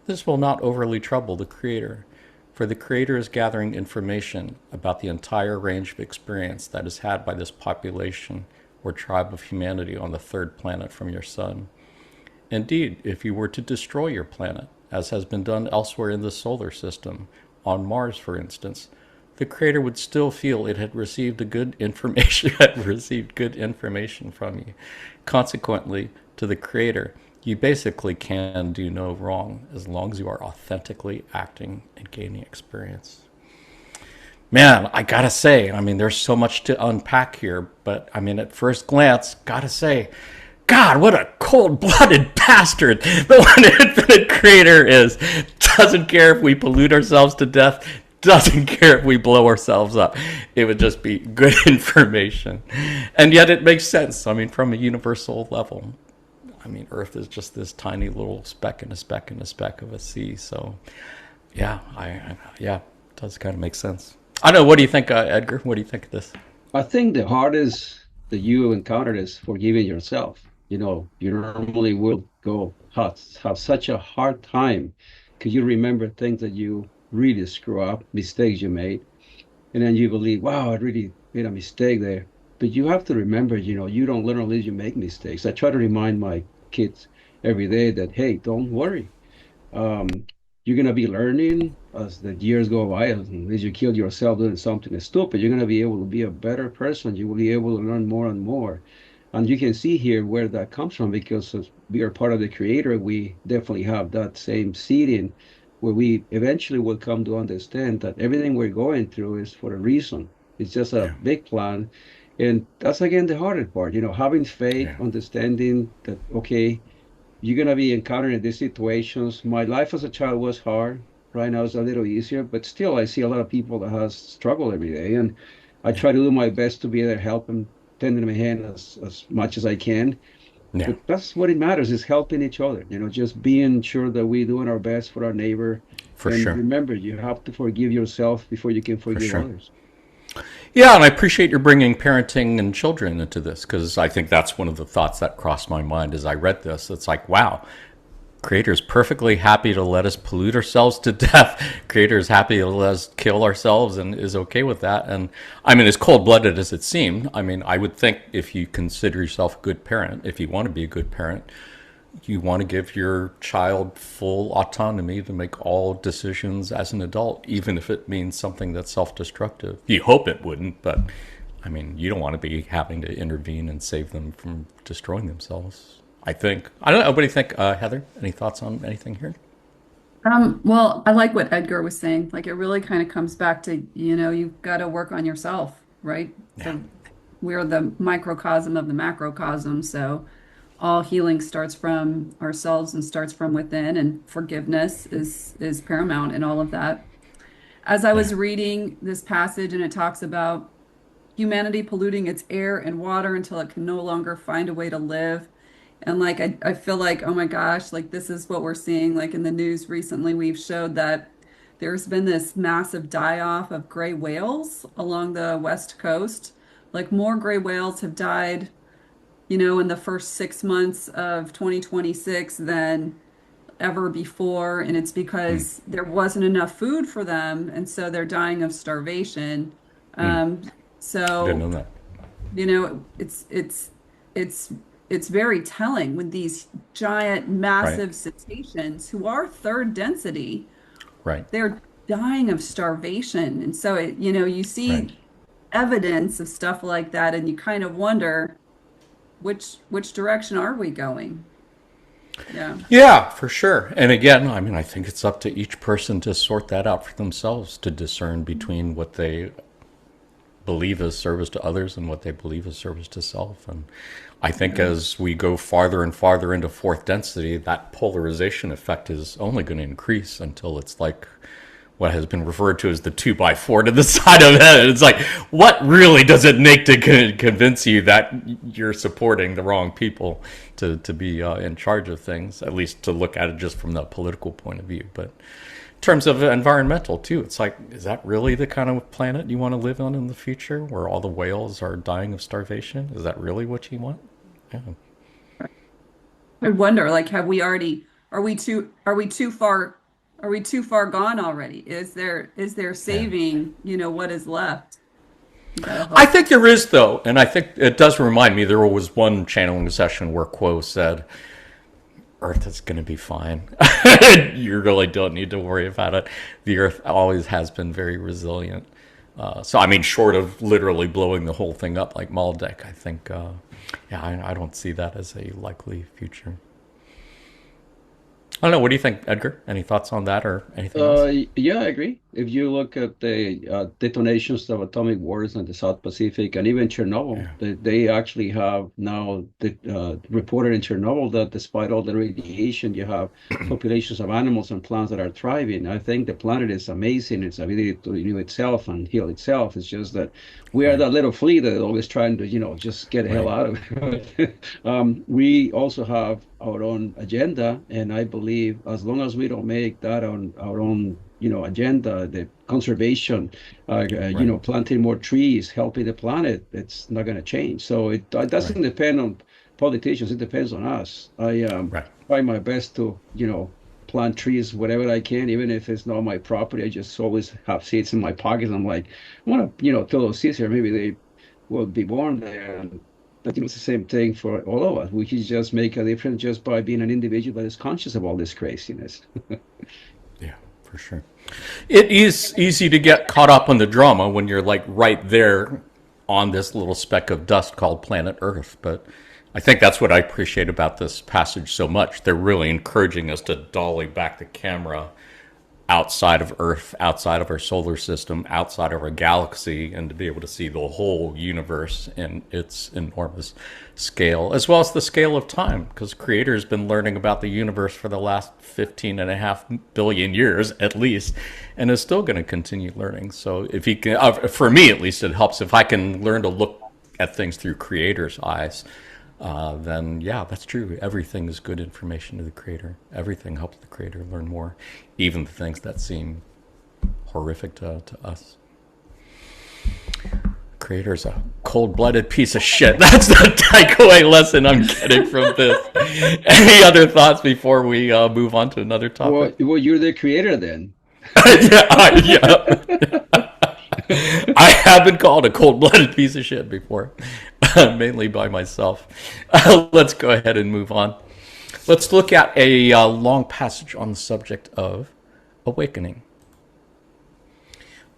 this will not overly trouble the Creator, for the Creator is gathering information about the entire range of experience that is had by this population or tribe of humanity on the third planet from your sun. Indeed, if you were to destroy your planet, as has been done elsewhere in the solar system, on Mars for instance, the Creator would still feel it had received good information from you. Consequently, to the Creator, you basically can do no wrong as long as you are authentically acting and gaining experience." Man, I gotta say, there's so much to unpack here, but at first glance, gotta say, God, what a cold-blooded bastard the one infinite Creator is. Doesn't care if we pollute ourselves to death, doesn't care if we blow ourselves up. It would just be good information. And yet it makes sense, from a universal level. Earth is just this tiny little speck and a speck and a speck of a sea. So, yeah, it does kind of make sense. I don't know. What do you think, Edgar? What do you think of this? I think the hardest that you encounter is forgiving yourself. You normally will have such a hard time because you remember things that you really screw up, mistakes you made, and then you believe, wow, I really made a mistake there. But you have to remember, you don't learn unless you make mistakes. I try to remind my kids every day that, hey, don't worry. Um, you're going to be learning as the years go by. As you kill yourself doing something stupid, you're going to be able to be a better person. You will be able to learn more and more. And you can see here where that comes from because as we are part of the Creator, we definitely have that same seeding where we eventually will come to understand that everything we're going through is for a reason. It's just a Yeah, big plan. And that's again the hardest part, having faith, yeah, understanding that, okay, you're going to be encountering these situations. My life as a child was hard. Right now it's a little easier, but still I see a lot of people that has struggle every day. And I yeah, try to do my best to be there, help them, tend them a hand as much as I can. yeah, But that's what it matters is helping each other, just being sure that we're doing our best for our neighbor. for And sure, remember, you have to forgive yourself before you can for forgive sure. others. Yeah, and I appreciate your bringing parenting and children into this because I think that's one of the thoughts that crossed my mind as I read this. It's like, wow, Creator is perfectly happy to let us pollute ourselves to death. Creator is happy to let us kill ourselves and is okay with that. And as cold-blooded as it seemed, I would think if you consider yourself a good parent, if you want to be a good parent, you want to give your child full autonomy to make all decisions as an adult, even if it means something that's self-destructive. You hope it wouldn't, but you don't want to be having to intervene and save them from destroying themselves. I think. I don't know. What do you think, Heather? Any thoughts on anything here? Well, I like what Edgar was saying. Like it really kind of comes back to, you've got to work on yourself, right? Yeah. We're the microcosm of the macrocosm. So all healing starts from ourselves and starts from within, and forgiveness is paramount in all of that. As I Yeah. was reading this passage, and it talks about humanity polluting its air and water until it can no longer find a way to live. And like I feel like, oh my gosh, like this is what we're seeing. Like in the news recently, we've showed that there's been this massive die-off of gray whales along the West Coast. Like more gray whales have died, in the first 6 months of 2026 than ever before. And it's Mm, because there wasn't enough food for them. And so they're dying of starvation. mm. Um, I didn't so know that. it's it's very telling when these giant, Right. massive cetaceans who are third density, Right. they're dying of starvation. And so you Right. see evidence of stuff like that, and you kind of wonder which direction are we going? Yeah. Yeah, for sure. And again, I mean, I think it's up to each person to sort that out for themselves, to discern between what they believe is service to others and what they believe is service to self. And I think Yeah. as we go farther and farther into fourth density, that polarization effect is only going to increase until it's like what has been referred to as the 2x4 to the side of it. It's like, what really does it make to convince you that you're supporting the wrong people to be in charge of things, at least to look at it just from the political point of view. But in terms of environmental too, it's like, is that really the kind of planet you want to live on in the future, where all the whales are dying of starvation? Is that really what you want? Yeah. I wonder, like, have we already, are we too far gone already? Is there Yeah. saving, what is left? You gotta I hope. think there is, though, and I think it does remind me. There was one channeling session where Quo said, "Earth is going to be fine. You really don't need to worry about it. The Earth always has been very resilient." So, I mean, short of literally blowing the whole thing up like Maldek, I think, yeah, I don't see that as a likely future. I don't know. What do you think, Edgar? Any thoughts on that or anything else? Yeah, I agree. If you look at the detonations of atomic wars in the South Pacific and even Chernobyl, Yeah. they actually have now reported in Chernobyl that despite all the radiation, you have populations of animals and plants that are thriving. I think the planet is amazing. Its ability to renew itself and heal itself. It's just that we are Right. that little flea that is always trying to, just get the hell Right. out of it. We also have our own agenda, and I believe as long as we don't make that on our own, agenda, the conservation, Right. planting more trees, helping the planet, it's not going to change. So it Right. doesn't depend on politicians. It depends on us. I Right. try my best to, plant trees wherever I can, even if it's not my property. I just always have seeds in my pocket. I'm like, I want to, throw those seeds here. Maybe they will be born there. And it's the same thing for all of us. We can just make a difference just by being an individual that is conscious of all this craziness. Yeah, for sure. It is easy to get caught up in the drama when you're like right there on this little speck of dust called planet Earth. But I think that's what I appreciate about this passage so much. They're really encouraging us to dolly back the camera outside of Earth, outside of our solar system, outside of our galaxy, and to be able to see the whole universe in its enormous scale, as well as the scale of time, because Creator has been learning about the universe for the last 15.5 billion years at least, and is still going to continue learning. So if he can, for me at least, it helps if I can learn to look at things through Creator's eyes. Then yeah, that's true. Everything is good information to the creator. Everything helps the creator learn more, even the things that seem horrific to us. Creator's a cold-blooded piece of shit. That's the takeaway lesson I'm getting from this. Any other thoughts before we move on to another Well, topic? well, you're the creator then. Yeah. I have been called a cold-blooded piece of shit before, mainly by myself. Let's go ahead and move on. Let's look at a long passage on the subject of awakening.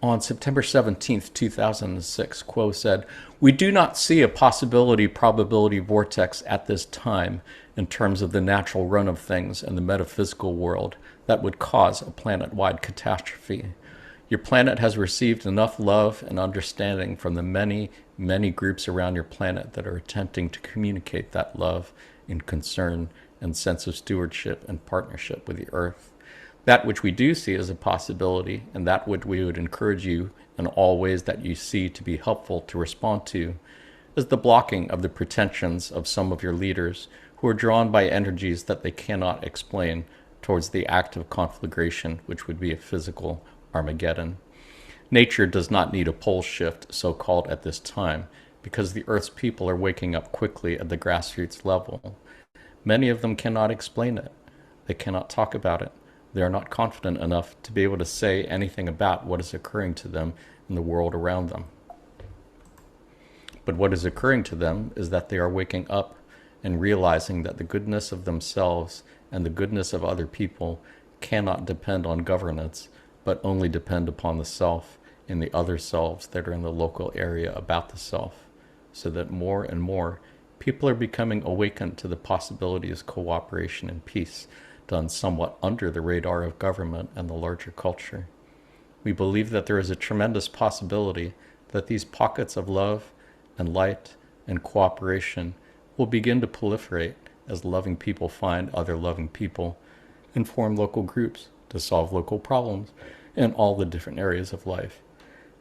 On September 17th, 2006, Quo said, "We do not see a possibility probability vortex at this time in terms of the natural run of things in the metaphysical world that would cause a planet-wide catastrophe. Your planet has received enough love and understanding from the many, many groups around your planet that are attempting to communicate that love and concern and sense of stewardship and partnership with the Earth. That which we do see as a possibility, and that which we would encourage you in all ways that you see to be helpful to respond to, is the blocking of the pretensions of some of your leaders who are drawn by energies that they cannot explain towards the act of conflagration, which would be a physical Armageddon. Nature does not need a pole shift, so called at this time, because the Earth's people are waking up quickly at the grassroots level. Many of them cannot explain it. They cannot talk about it. They are not confident enough to be able to say anything about what is occurring to them in the world around them. But what is occurring to them is that they are waking up and realizing that the goodness of themselves and the goodness of other people cannot depend on governance, but only depend upon the self and the other selves that are in the local area about the self, so that more and more people are becoming awakened to the possibilities of cooperation and peace done somewhat under the radar of government and the larger culture. We believe that there is a tremendous possibility that these pockets of love and light and cooperation will begin to proliferate as loving people find other loving people and form local groups to solve local problems in all the different areas of life.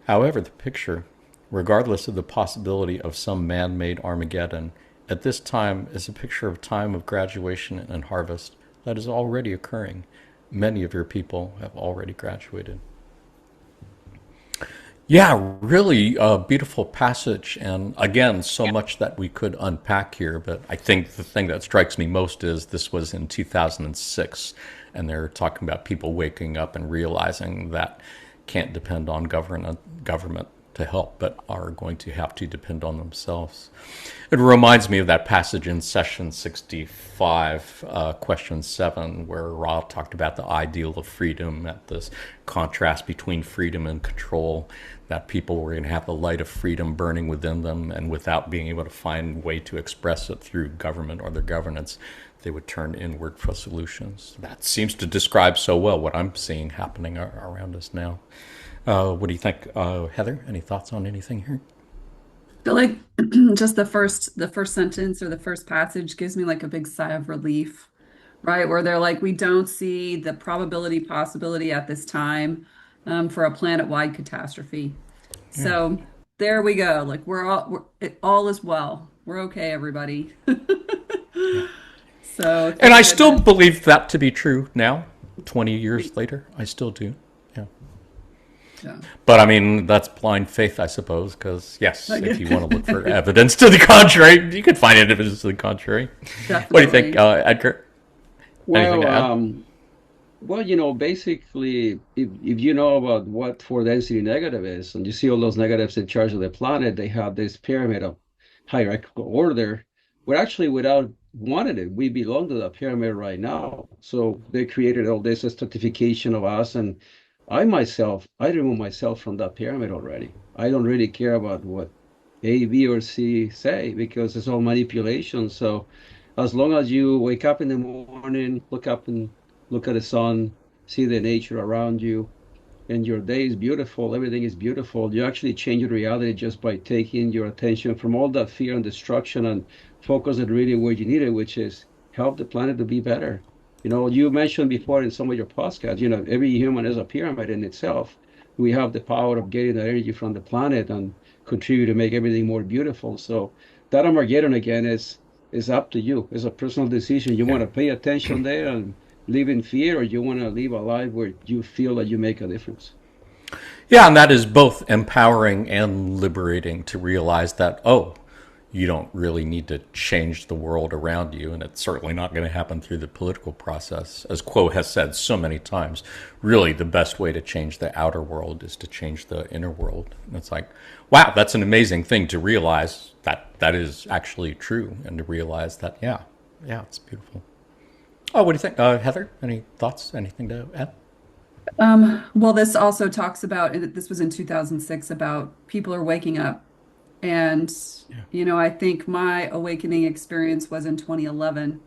However, the picture, regardless of the possibility of some man-made Armageddon, at this time is a picture of time of graduation and harvest that is already occurring. Many of your people have already graduated. Yeah, really beautiful passage. And again, so much that we could unpack here. But I think the thing that strikes me most is this was in 2006. And they're talking about people waking up and realizing that can't depend on government to help, but are going to have to depend on themselves. It reminds me of that passage in session 65, question 7, where Ra talked about the ideal of freedom, at this contrast between freedom and control, that people were going to have the light of freedom burning within them, and without being able to find a way to express it through government or their governance, they would turn inward for solutions. That seems to describe so well what I'm seeing happening around us now. What do you think, Heather? Any thoughts on anything here? I feel like just the first sentence or the first passage gives me like a big sigh of relief, right? Where they're like, we don't see the possibility at this time for a planet-wide catastrophe. Yeah. So there we go. Like it all is well. We're okay, everybody. Yeah. So And I thank still goodness. believe that to be true now, 20 years later. I still do. Yeah. Yeah. But I mean, that's blind faith, I suppose, because yes, if you Definitely. want to look for evidence to the contrary, you can find evidence to the contrary. What do you think, Edgar? Anything Well, to add? basically, if you know about what four density negative is, and you see all those negatives in charge of the planet, they have this pyramid of hierarchical order. We're actually, without wanting it, we belong to that pyramid right now. So they created all this stratification of us, and I remove myself from that pyramid already. I don't really care about what A, B, or C say because it's all manipulation. So as long as you wake up in the morning, look up and look at the sun, see the nature around you, and your day is beautiful, everything is beautiful. You actually change your reality just by taking your attention from all that fear and destruction and focus it really where you need it, which is help the planet to be better. You mentioned before in some of your podcasts, every human is a pyramid in itself. We have the power of getting the energy from the planet and contribute to make everything more beautiful. So that Armageddon again is up to you. It's a personal decision. You want Yeah. to pay attention there and live in fear, or you want to live a life where you feel that you make a difference. Yeah, and that is both empowering and liberating to realize that, oh, you don't really need to change the world around you, and it's certainly not going to happen through the political process. As Quo has said so many times, really the best way to change the outer world is to change the inner world. And it's like, wow, that's an amazing thing to realize that that is actually true, and to realize that, yeah, it's beautiful. Oh, what do you think, Heather? Any thoughts? Anything to add? Well, this also talks about, this was in 2006, about people are waking up. And, Yeah. I think my awakening experience was in 2011.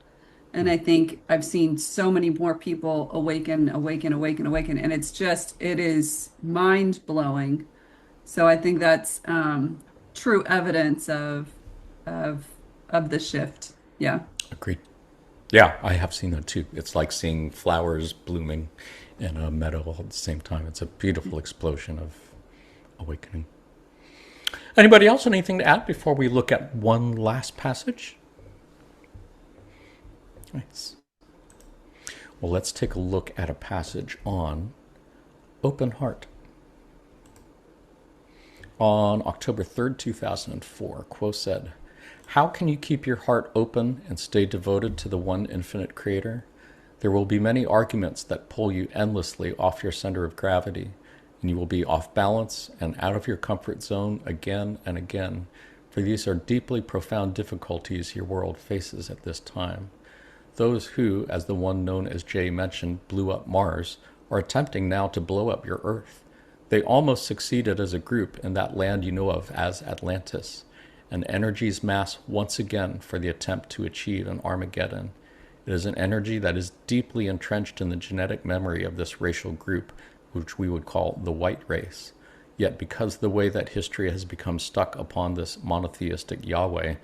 And I think I've seen so many more people awaken, awaken, awaken, awaken. And it is mind blowing. So I think that's true evidence of of the shift. Yeah. Agreed. Yeah, I have seen that too. It's like seeing flowers blooming in a meadow all at the same time. It's a beautiful explosion of awakening. Anybody else anything to add before we look at one last passage? Nice. Well, let's take a look at a passage on open heart. On October 3rd, 2004, Quo said, "How can you keep your heart open and stay devoted to the one infinite creator? There will be many arguments that pull you endlessly off your center of gravity, and you will be off balance and out of your comfort zone again and again, for these are deeply profound difficulties your world faces at this time. Those who, as the one known as Jay mentioned, blew up Mars, are attempting now to blow up your Earth. They almost succeeded as a group in that land you know of as Atlantis, and energies mass once again for the attempt to achieve an Armageddon. It is an energy that is deeply entrenched in the genetic memory of this racial group, which we would call the white race. Yet because the way that history has become stuck upon this monotheistic Yahweh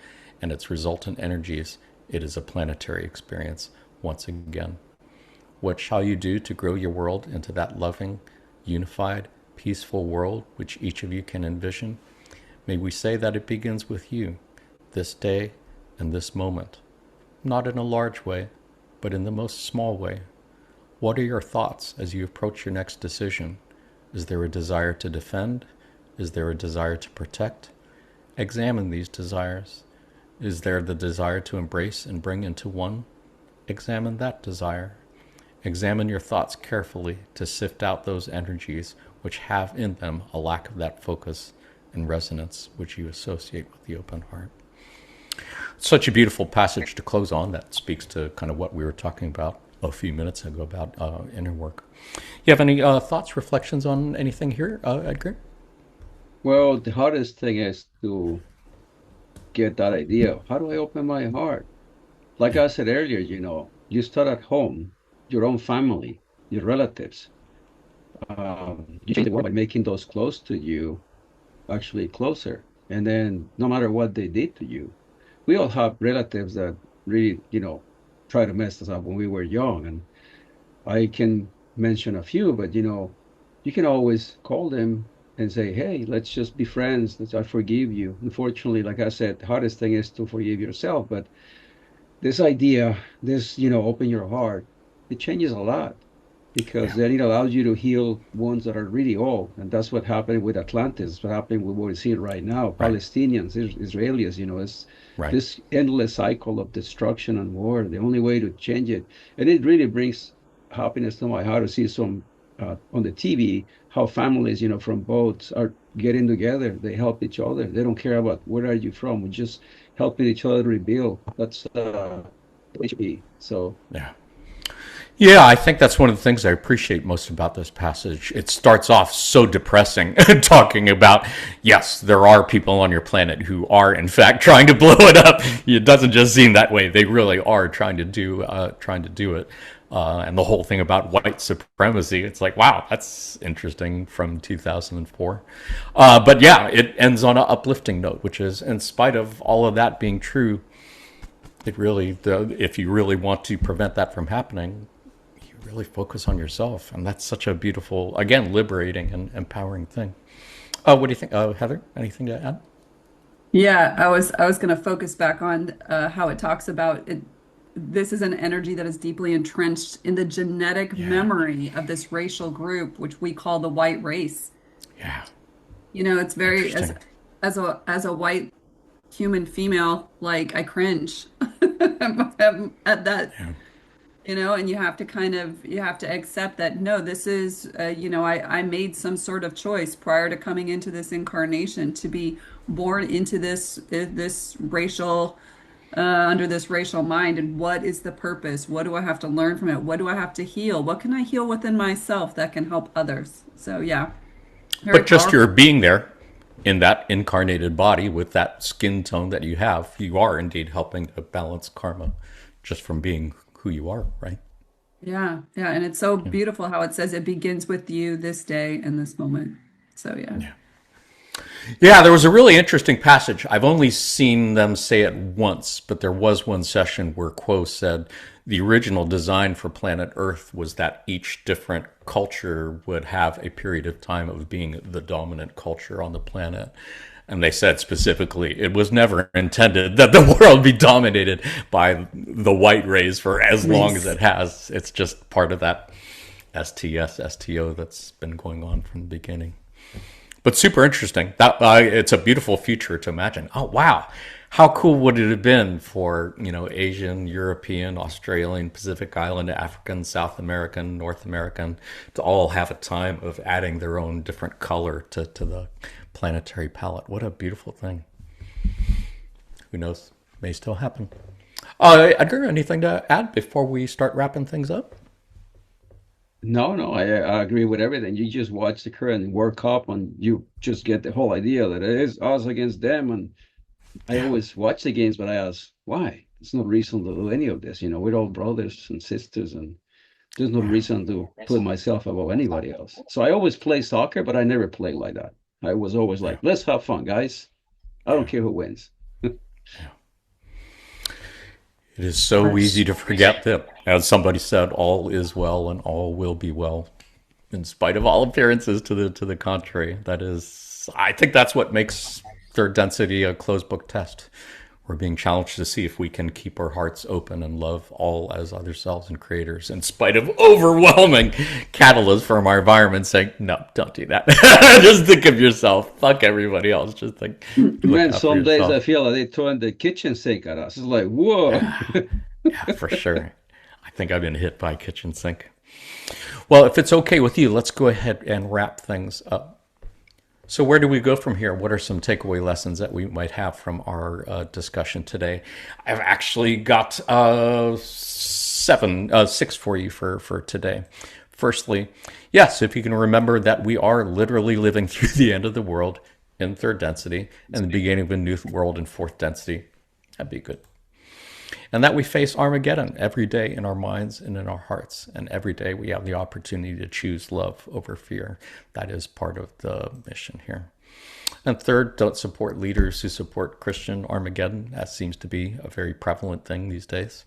and its resultant energies, it is a planetary experience once again. What shall you do to grow your world into that loving, unified, peaceful world which each of you can envision? May we say that it begins with you, this day and this moment. Not in a large way, but in the most small way. What are your thoughts as you approach your next decision? Is there a desire to defend? Is there a desire to protect? Examine these desires. Is there the desire to embrace and bring into one? Examine that desire. Examine your thoughts carefully to sift out those energies which have in them a lack of that focus and resonance which you associate with the open heart. Such a beautiful passage to close on that speaks to kind of what we were talking about a few minutes ago about inner work. You have any thoughts, reflections on anything here, Edgar? Well, the hardest thing is to get that idea of how do I open my heart? Like I said earlier, you start at home, your own family, your relatives. You change the world by making those close to you actually closer. And then no matter what they did to you, we all have relatives that really, try to mess us up when we were young. And I can mention a few, but you can always call them and say, hey, let's just be friends. I forgive you. Unfortunately, like I said, the hardest thing is to forgive yourself. But this idea, open your heart, it changes a lot because then it allows you to heal wounds that are really old. And that's what happened with Atlantis, what happened with what we're seeing right now. Right. Palestinians, Israelis, it's Right. this endless cycle of destruction and war. The only way to change it, and it really brings happiness to my heart to see some on the TV how families, from both are getting together. They help each other. They don't care about where are you from. We're just helping each other rebuild. That's it should be. So Yeah. Yeah, I think that's one of the things I appreciate most about this passage. It starts off so depressing, talking about, yes, there are people on your planet who are, in fact, trying to blow it up. It doesn't just seem that way. They really are trying to do it. And the whole thing about white supremacy, it's like, wow, that's interesting from 2004. But yeah, it ends on an uplifting note, which is, in spite of all of that being true, if you really want to prevent that from happening, really focus on yourself, and that's such a beautiful, again, liberating and empowering thing. What do you think, Heather? Anything to add? Yeah, I was going to focus back on how it talks about it. This is an energy that is deeply entrenched in the genetic memory of this racial group, which we call the white race. Yeah, It's very interesting. as a white human female, like I cringe at that. Yeah, And you have to accept that, no, this is, I made some sort of choice prior to coming into this incarnation to be born into this racial, under this racial mind. And what is the purpose? What do I have to learn from it? What do I have to heal? What can I heal within myself that can help others? So yeah, very but just powerful. your being there in that incarnated body with that skin tone that you have, you are indeed helping to balance karma just from being who you are, right? Yeah, yeah. And it's so beautiful how it says it begins with you this day and this moment. So yeah. Yeah. Yeah, there was a really interesting passage. I've only seen them say it once, but there was one session where Quo said the original design for planet Earth was that each different culture would have a period of time of being the dominant culture on the planet. And they said specifically, it was never intended that the world be dominated by the white race for as long as Race. it has. It's just part of that STS, STO that's been going on from the beginning. But super interesting. That it's a beautiful future to imagine. Oh wow, how cool would it have been for Asian, European, Australian, Pacific Islander, African, South American, North American to all have a time of adding their own different color to the planetary palette. What a beautiful thing. who knows, may still happen. Edgar, anything to add before we start wrapping things up? No, I agree with everything. You just watch the current World Cup and you just get the whole idea that it is us against them. And I Yeah. always watch the games, but I ask, why? There's no reason to do any of this. We're all brothers and sisters, and there's no reason to put myself above anybody else. So I always play soccer, but I never play like that. I was always Yeah. like, let's have fun, guys. I don't care who wins. It is so easy to forget that, as somebody said, all is well and all will be well, in spite of all appearances to the contrary. That is, I think that's what makes third density a closed book test. We're being challenged to see if we can keep our hearts open and love all as other selves and creators, in spite of overwhelming catalysts from our environment saying, no, don't do that. Just think of yourself. Fuck everybody else. Just think. Man, some days I feel like they throwing the kitchen sink at us. It's like, whoa. Yeah, for sure. I think I've been hit by a kitchen sink. Well, if it's okay with you, let's go ahead and wrap things up. So where do we go from here? What are some takeaway lessons that we might have from our discussion today? I've actually got six for you for today. Firstly, yes, if you can remember that we are literally living through the end of the world in third density and the beginning of a new world in fourth density, that'd be good. And that we face Armageddon every day in our minds and in our hearts. And every day we have the opportunity to choose love over fear. That is part of the mission here. And third, don't support leaders who support Christian Armageddon. That seems to be a very prevalent thing these days.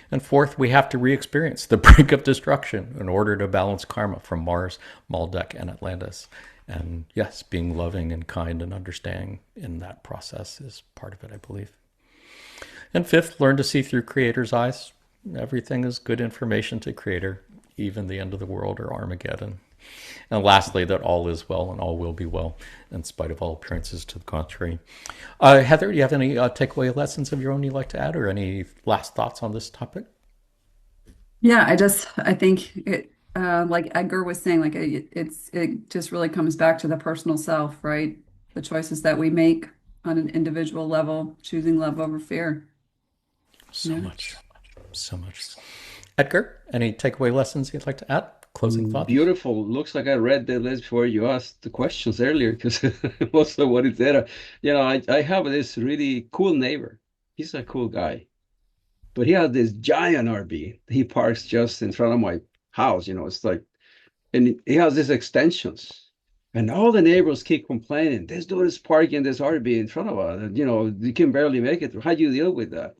And fourth, we have to re-experience the brink of destruction in order to balance karma from Mars, Maldek, and Atlantis. And yes, being loving and kind and understanding in that process is part of it, I believe. And fifth, learn to see through Creator's eyes. Everything is good information to Creator, even the end of the world or Armageddon. And lastly, that all is well and all will be well, in spite of all appearances to the contrary. Heather, do you have any takeaway lessons of your own you'd like to add, or any last thoughts on this topic? Yeah, I think it, like Edgar was saying, like it just really comes back to the personal self, right? The choices that we make on an individual level, choosing love over fear. So Yeah. much. Edgar, any takeaway lessons you'd like to add? Closing thoughts? Beautiful. Looks like I read the list before you asked the questions earlier, because most of what is there. I have this really cool neighbor. He's a cool guy, but he has this giant RV. He parks just in front of my house. It's like, and he has these extensions. And all the neighbors keep complaining, this dude is parking this RV in front of us. And, you can barely make it. How do you deal with that?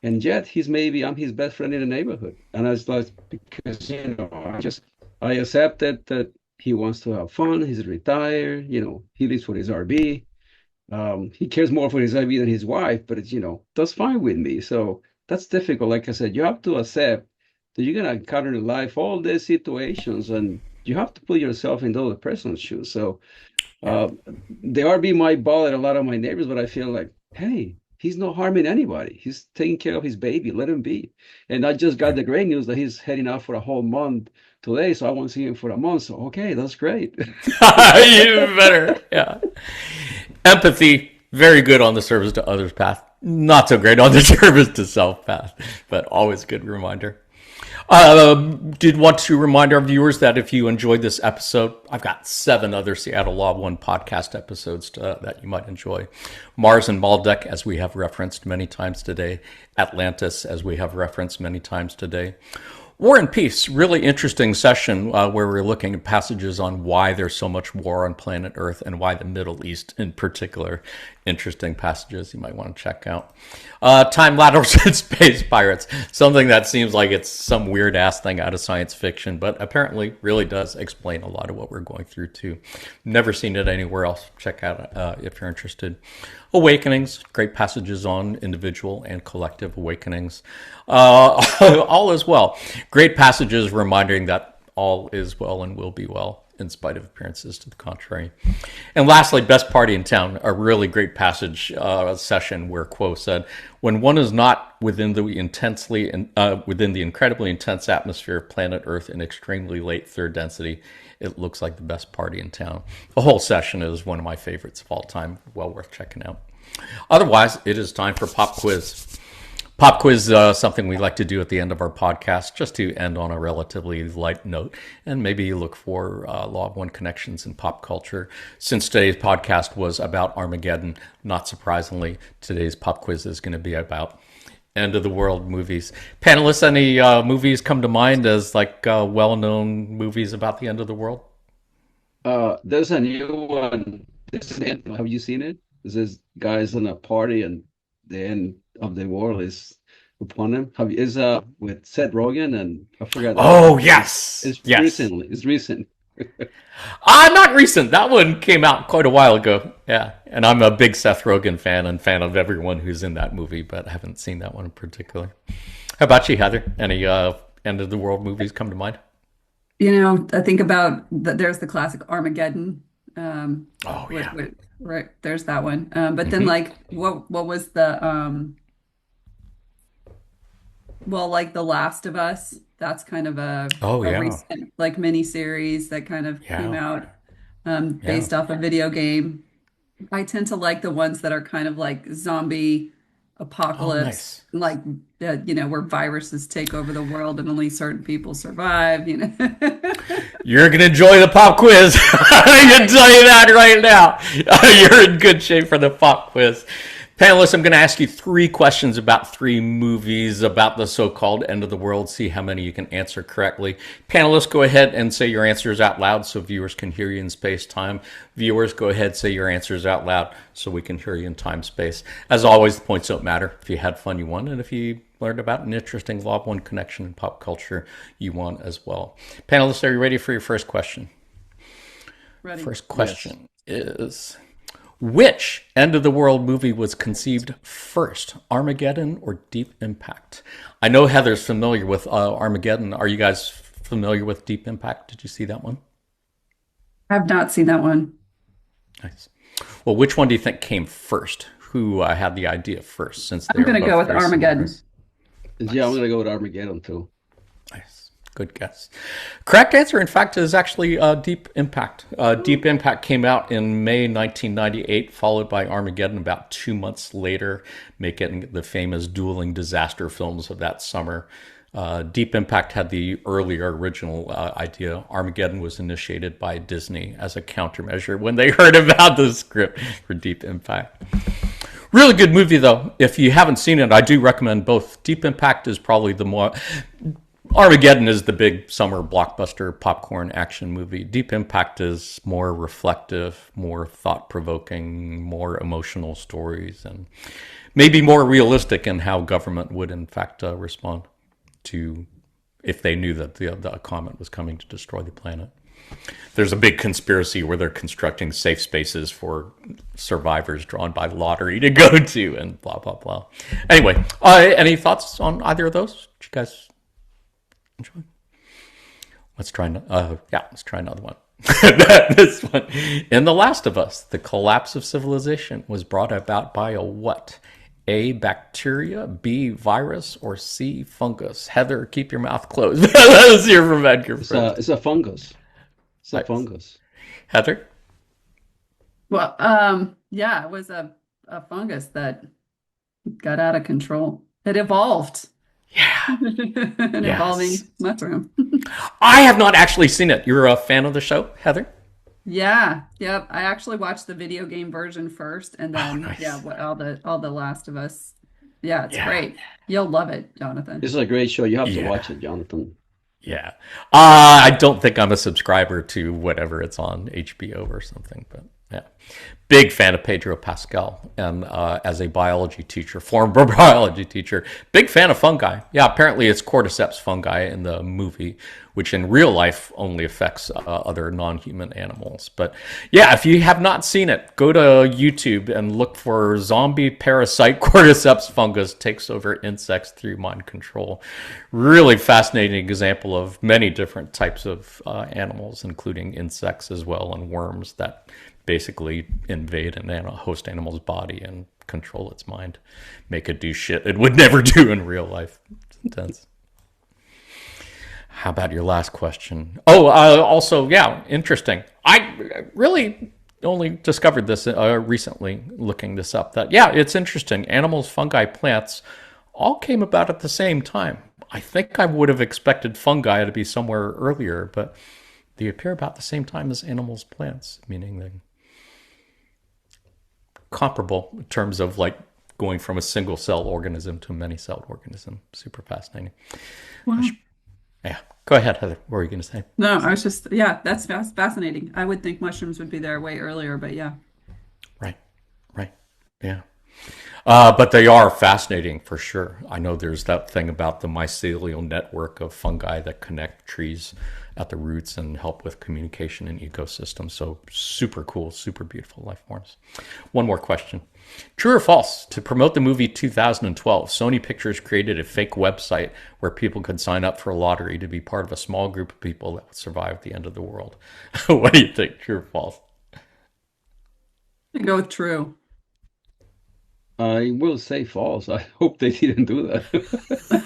And yet I'm his best friend in the neighborhood. And I was like, because, I accepted that he wants to have fun. He's retired. He lives for his RV. He cares more for his RV than his wife, but that's fine with me. So that's difficult. Like I said, you have to accept that you're going to encounter in life all these situations, and you have to put yourself in the other person's shoes. So the RV might bother a lot of my neighbors, but I feel like, hey, he's not harming anybody. He's taking care of his baby. Let him be. And I just got the great news that he's heading out for a whole month today, so I won't see him for a month. So, okay, that's great. Even better. Yeah. Empathy, very good on the service to others path. Not so great on the service to self path, but always a good reminder. Did want to remind our viewers that if you enjoyed this episode, I've got 7 other Seattle Law 1 podcast episodes that you might enjoy. Mars and Maldek, as we have referenced many times today. Atlantis, as we have referenced many times today. War and Peace, really interesting session where we're looking at passages on why there's so much war on planet Earth and why the Middle East in particular. Interesting passages you might want to check out. Time Ladders and Space Pirates, something that seems like it's some weird ass thing out of science fiction, but apparently really does explain a lot of what we're going through too. Never seen it anywhere else. Check out if you're interested. Awakenings, great passages on individual and collective awakenings. All is well. Great passages reminding that all is well and will be well, in spite of appearances to the contrary. And lastly, Best Party in Town, a really great passage session where Quo said, when one is not within the incredibly intense atmosphere of planet Earth in extremely late third density, It looks like the best party in town. The whole session is one of my favorites of all time. Well worth checking out. Otherwise, it is time for Pop Quiz. Pop quiz, something we like to do at the end of our podcast, just to end on a relatively light note, and maybe look for Law of One connections in pop culture. Since today's podcast was about Armageddon, not surprisingly, today's pop quiz is going to be about end of the world movies. Panelists, any movies come to mind as like well-known movies about the end of the world? There's a new one. Have you seen it? This is guys in a party and the end of the world is upon him. Is with Seth Rogen and I forgot. Oh yes, It's yes. recently. It's recent. Not recent. That one came out quite a while ago. Yeah, and I'm a big Seth Rogen fan and fan of everyone who's in that movie, but I haven't seen that one in particular. How about you, Heather? Any end of the world movies come to mind? I think about there's the classic Armageddon. Oh yeah. Right, there's that one. But then like what was the well, like The Last of Us, that's kind of a recent like mini series that kind of came out based off a video game. I tend to like the ones that are kind of like zombie apocalypse, like where viruses take over the world and only certain people survive. You're gonna enjoy the pop quiz. I can tell you that right now. You're in good shape for the pop quiz. Panelists, I'm going to ask you 3 questions about 3 movies about the so-called end of the world. See how many you can answer correctly. Panelists, go ahead and say your answers out loud so viewers can hear you in space-time. Viewers, go ahead, say your answers out loud so we can hear you in time-space. As always, the points don't matter. If you had fun, you won. And if you learned about an interesting Law of One connection in pop culture, you won as well. Panelists, are you ready for your first question? Ready. First question is... which end of the world movie was conceived first, Armageddon or Deep Impact? I know Heather's familiar with Armageddon. Are you guys familiar with Deep Impact? Did you see that one? I have not seen that one. Nice. Well, which one do you think came first? Who had the idea first? Since I'm going to go with Armageddon. Nice. Yeah, I'm going to go with Armageddon too. Nice. Good guess. Correct answer, in fact, is actually Deep Impact. Deep Impact came out in May 1998, followed by Armageddon about 2 months later, making the famous dueling disaster films of that summer. Deep Impact had the earlier original idea. Armageddon was initiated by Disney as a countermeasure when they heard about the script for Deep Impact. Really good movie, though. If you haven't seen it, I do recommend both. Deep Impact is probably the more... Armageddon is the big summer blockbuster popcorn action movie. Deep Impact is more reflective, more thought-provoking, more emotional stories, and maybe more realistic in how government would, in fact, respond to if they knew that the comet was coming to destroy the planet. There's a big conspiracy where they're constructing safe spaces for survivors drawn by lottery to go to, and blah, blah, blah. Anyway, any thoughts on either of those? Did you guys... enjoy? Let's try another one. This one. In The Last of Us, the collapse of civilization was brought about by a what? A, bacteria, B, virus, or C, fungus? Heather, keep your mouth closed. Let's hear from Edgar. It's a fungus. It's a fungus. Heather? Well, yeah, it was a fungus that got out of control. It evolved. Yeah. An evolving mushroom. I have not actually seen it. You're a fan of the show, Heather? Yeah. Yep. I actually watched the video game version first, and then all the Last of Us. Yeah, it's great. You'll love it, Jonathan. This is a great show. You have to watch it, Jonathan. Yeah. I don't think I'm a subscriber to whatever it's on HBO or something, but yeah. Big fan of Pedro Pascal, and as a biology teacher, former biology teacher, big fan of fungi. Yeah, apparently it's cordyceps fungi in the movie, which in real life only affects other non-human animals. But yeah, if you have not seen it, go to YouTube and look for zombie parasite cordyceps fungus takes over insects through mind control. Really fascinating example of many different types of animals, including insects as well, and worms that basically invade a host animal's body and control its mind, make it do shit it would never do in real life. It's intense. How about your last question? Oh, also, yeah, interesting. I really only discovered this recently, looking this up. That yeah, it's interesting. Animals, fungi, plants, all came about at the same time. I think I would have expected fungi to be somewhere earlier, but they appear about the same time as animals, plants, meaning they're comparable in terms of like going from a single cell organism to a many celled organism. Super fascinating. Wow. Yeah. Go ahead, Heather. What were you going to say? No, I was just, yeah, that's fascinating. I would think mushrooms would be there way earlier, but yeah. Right. Right. Yeah. But they are fascinating for sure. I know there's that thing about the mycelial network of fungi that connect trees at the roots and help with communication in ecosystems. So super cool, super beautiful life forms. One more question. True or false? To promote the movie 2012, Sony Pictures created a fake website where people could sign up for a lottery to be part of a small group of people that would survive the end of the world. What do you think? True or false? I go with true. I will say false. I hope they didn't do that.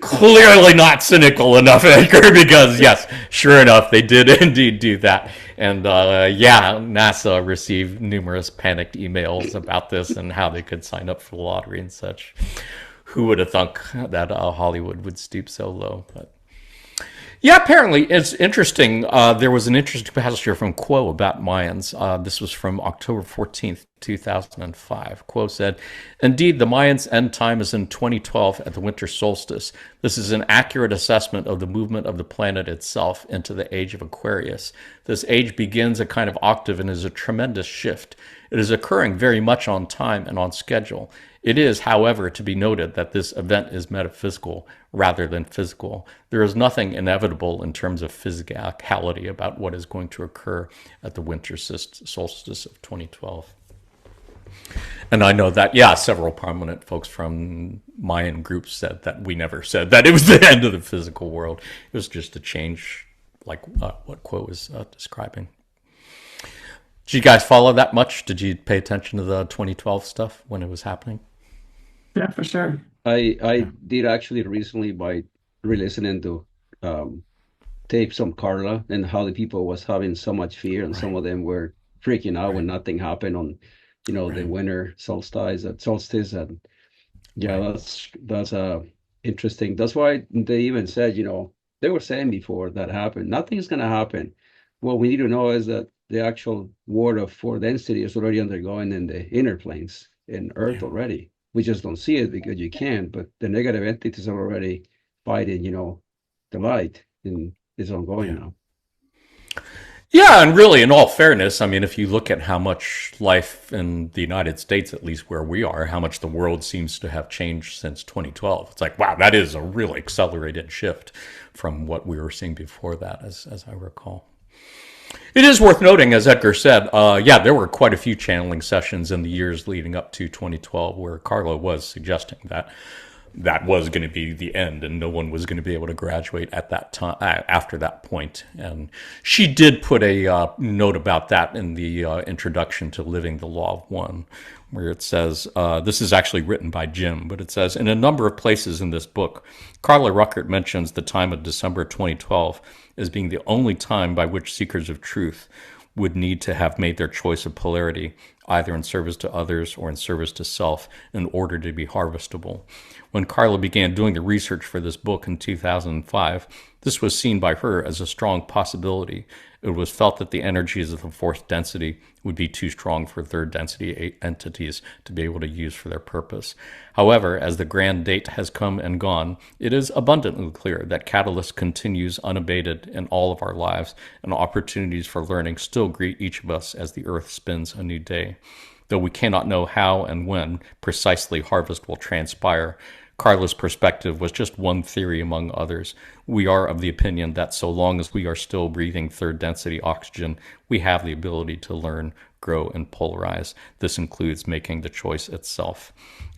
Clearly not cynical enough, Edgar, because yes, sure enough, they did indeed do that. And yeah, NASA received numerous panicked emails about this and how they could sign up for the lottery and such. Who would have thunk that Hollywood would stoop so low? But yeah, apparently it's interesting. There was an interesting passage here from Quo about Mayans. This was from October 14th, 2005. Quo said, "Indeed, the Mayans' end time is in 2012 at the winter solstice. This is an accurate assessment of the movement of the planet itself into the age of Aquarius. This age begins a kind of octave and is a tremendous shift. It is occurring very much on time and on schedule. It is, however, to be noted that this event is metaphysical rather than physical. There is nothing inevitable in terms of physicality about what is going to occur at the winter solstice of 2012. And I know that, yeah, several prominent folks from Mayan groups said that we never said that it was the end of the physical world. It was just a change, like what Quo was describing. Did you guys follow that much? Did you pay attention to the 2012 stuff when it was happening? Yeah, for sure. I did actually recently by re-listening to tapes on Carla and how the people was having so much fear, and some of them were freaking out when nothing happened on, the winter solstice, and yeah, that's interesting. That's why they even said, they were saying before that happened, nothing's gonna happen. What we need to know is that the actual world of four density is already undergoing in the inner planes in Earth already. We just don't see it because you can't, but the negative entities are already fighting, the light, and it's ongoing now. Yeah, and really, in all fairness, I mean, if you look at how much life in the United States, at least where we are, how much the world seems to have changed since 2012, it's like, wow, that is a really accelerated shift from what we were seeing before that, as I recall. It is worth noting, as Edgar said, yeah, there were quite a few channeling sessions in the years leading up to 2012 where Carla was suggesting that that was going to be the end and no one was going to be able to graduate at that time after that point. And she did put a note about that in the introduction to Living the Law of One, where it says, this is actually written by Jim, but it says, in a number of places in this book, Carla Ruckert mentions the time of December 2012 as being the only time by which seekers of truth would need to have made their choice of polarity, either in service to others or in service to self, in order to be harvestable. When Carla began doing the research for this book in 2005, this was seen by her as a strong possibility. It was felt that the energies of the fourth density would be too strong for third density entities to be able to use for their purpose. However, as the grand date has come and gone, it is abundantly clear that Catalyst continues unabated in all of our lives, and opportunities for learning still greet each of us as the earth spins a new day. Though we cannot know how and when precisely harvest will transpire, Carla's perspective was just one theory among others. We are of the opinion that so long as we are still breathing third density oxygen, we have the ability to learn, grow, and polarize. This includes making the choice itself.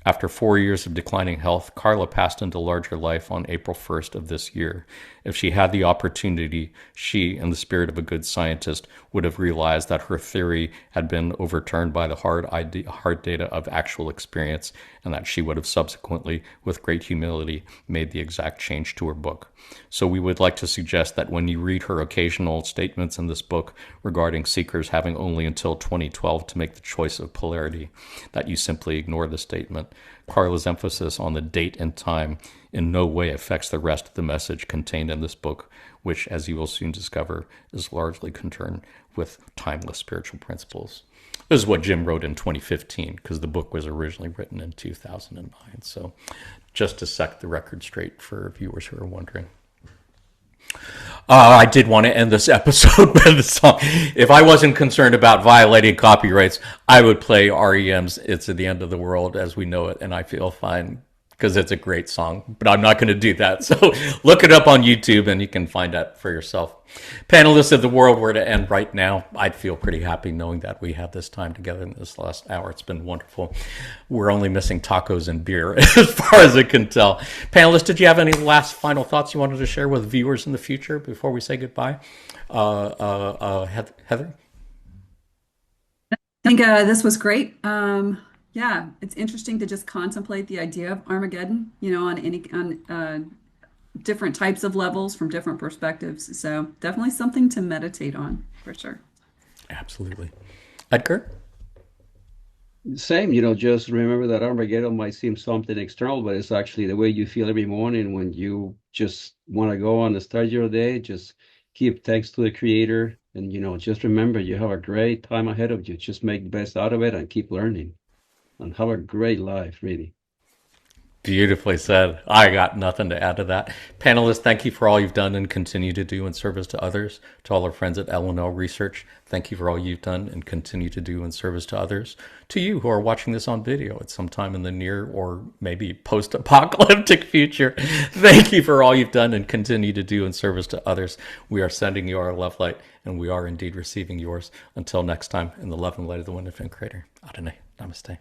After 4 years of declining health, Carla passed into larger life on April 1st of this year. If she had the opportunity, she, in the spirit of a good scientist, would have realized that her theory had been overturned by the hard data of actual experience, and that she would have subsequently, with great humility, made the exact change to her book. So we would like to suggest that when you read her occasional statements in this book regarding seekers having only until 2012 to make the choice of polarity, that you simply ignore the statement. Carla's emphasis on the date and time in no way affects the rest of the message contained in this book, which, as you will soon discover, is largely concerned with timeless spiritual principles. This is what Jim wrote in 2015, because the book was originally written in 2009. So just to set the record straight for viewers who are wondering. I did want to end this episode with a song. If I wasn't concerned about violating copyrights, I would play REM's It's at the End of the World as we know it, and I feel fine because it's a great song, but I'm not going to do that. So look it up on YouTube and you can find out for yourself. Panelists, if the world were to end right now, I'd feel pretty happy knowing that we had this time together in this last hour. It's been wonderful. We're only missing tacos and beer as far as I can tell. Panelists, did you have any last final thoughts you wanted to share with viewers in the future before we say goodbye? Heather? I think this was great. Yeah, it's interesting to just contemplate the idea of Armageddon, on different types of levels from different perspectives. So definitely something to meditate on for sure. Absolutely. Edgar? Same, just remember that Armageddon might seem something external, but it's actually the way you feel every morning when you just want to go on and start your day. Just give thanks to the Creator, and just remember you have a great time ahead of you. Just make the best out of it and keep learning, and have a great life, really. Beautifully said. I got nothing to add to that. Panelists, thank you for all you've done and continue to do in service to others. To all our friends at L&L Research, thank you for all you've done and continue to do in service to others. To you who are watching this on video at some time in the near or maybe post-apocalyptic future, thank you for all you've done and continue to do in service to others. We are sending you our love light, and we are indeed receiving yours. Until next time, in the love and light of the One Infinite Creator. Adonai. Namaste.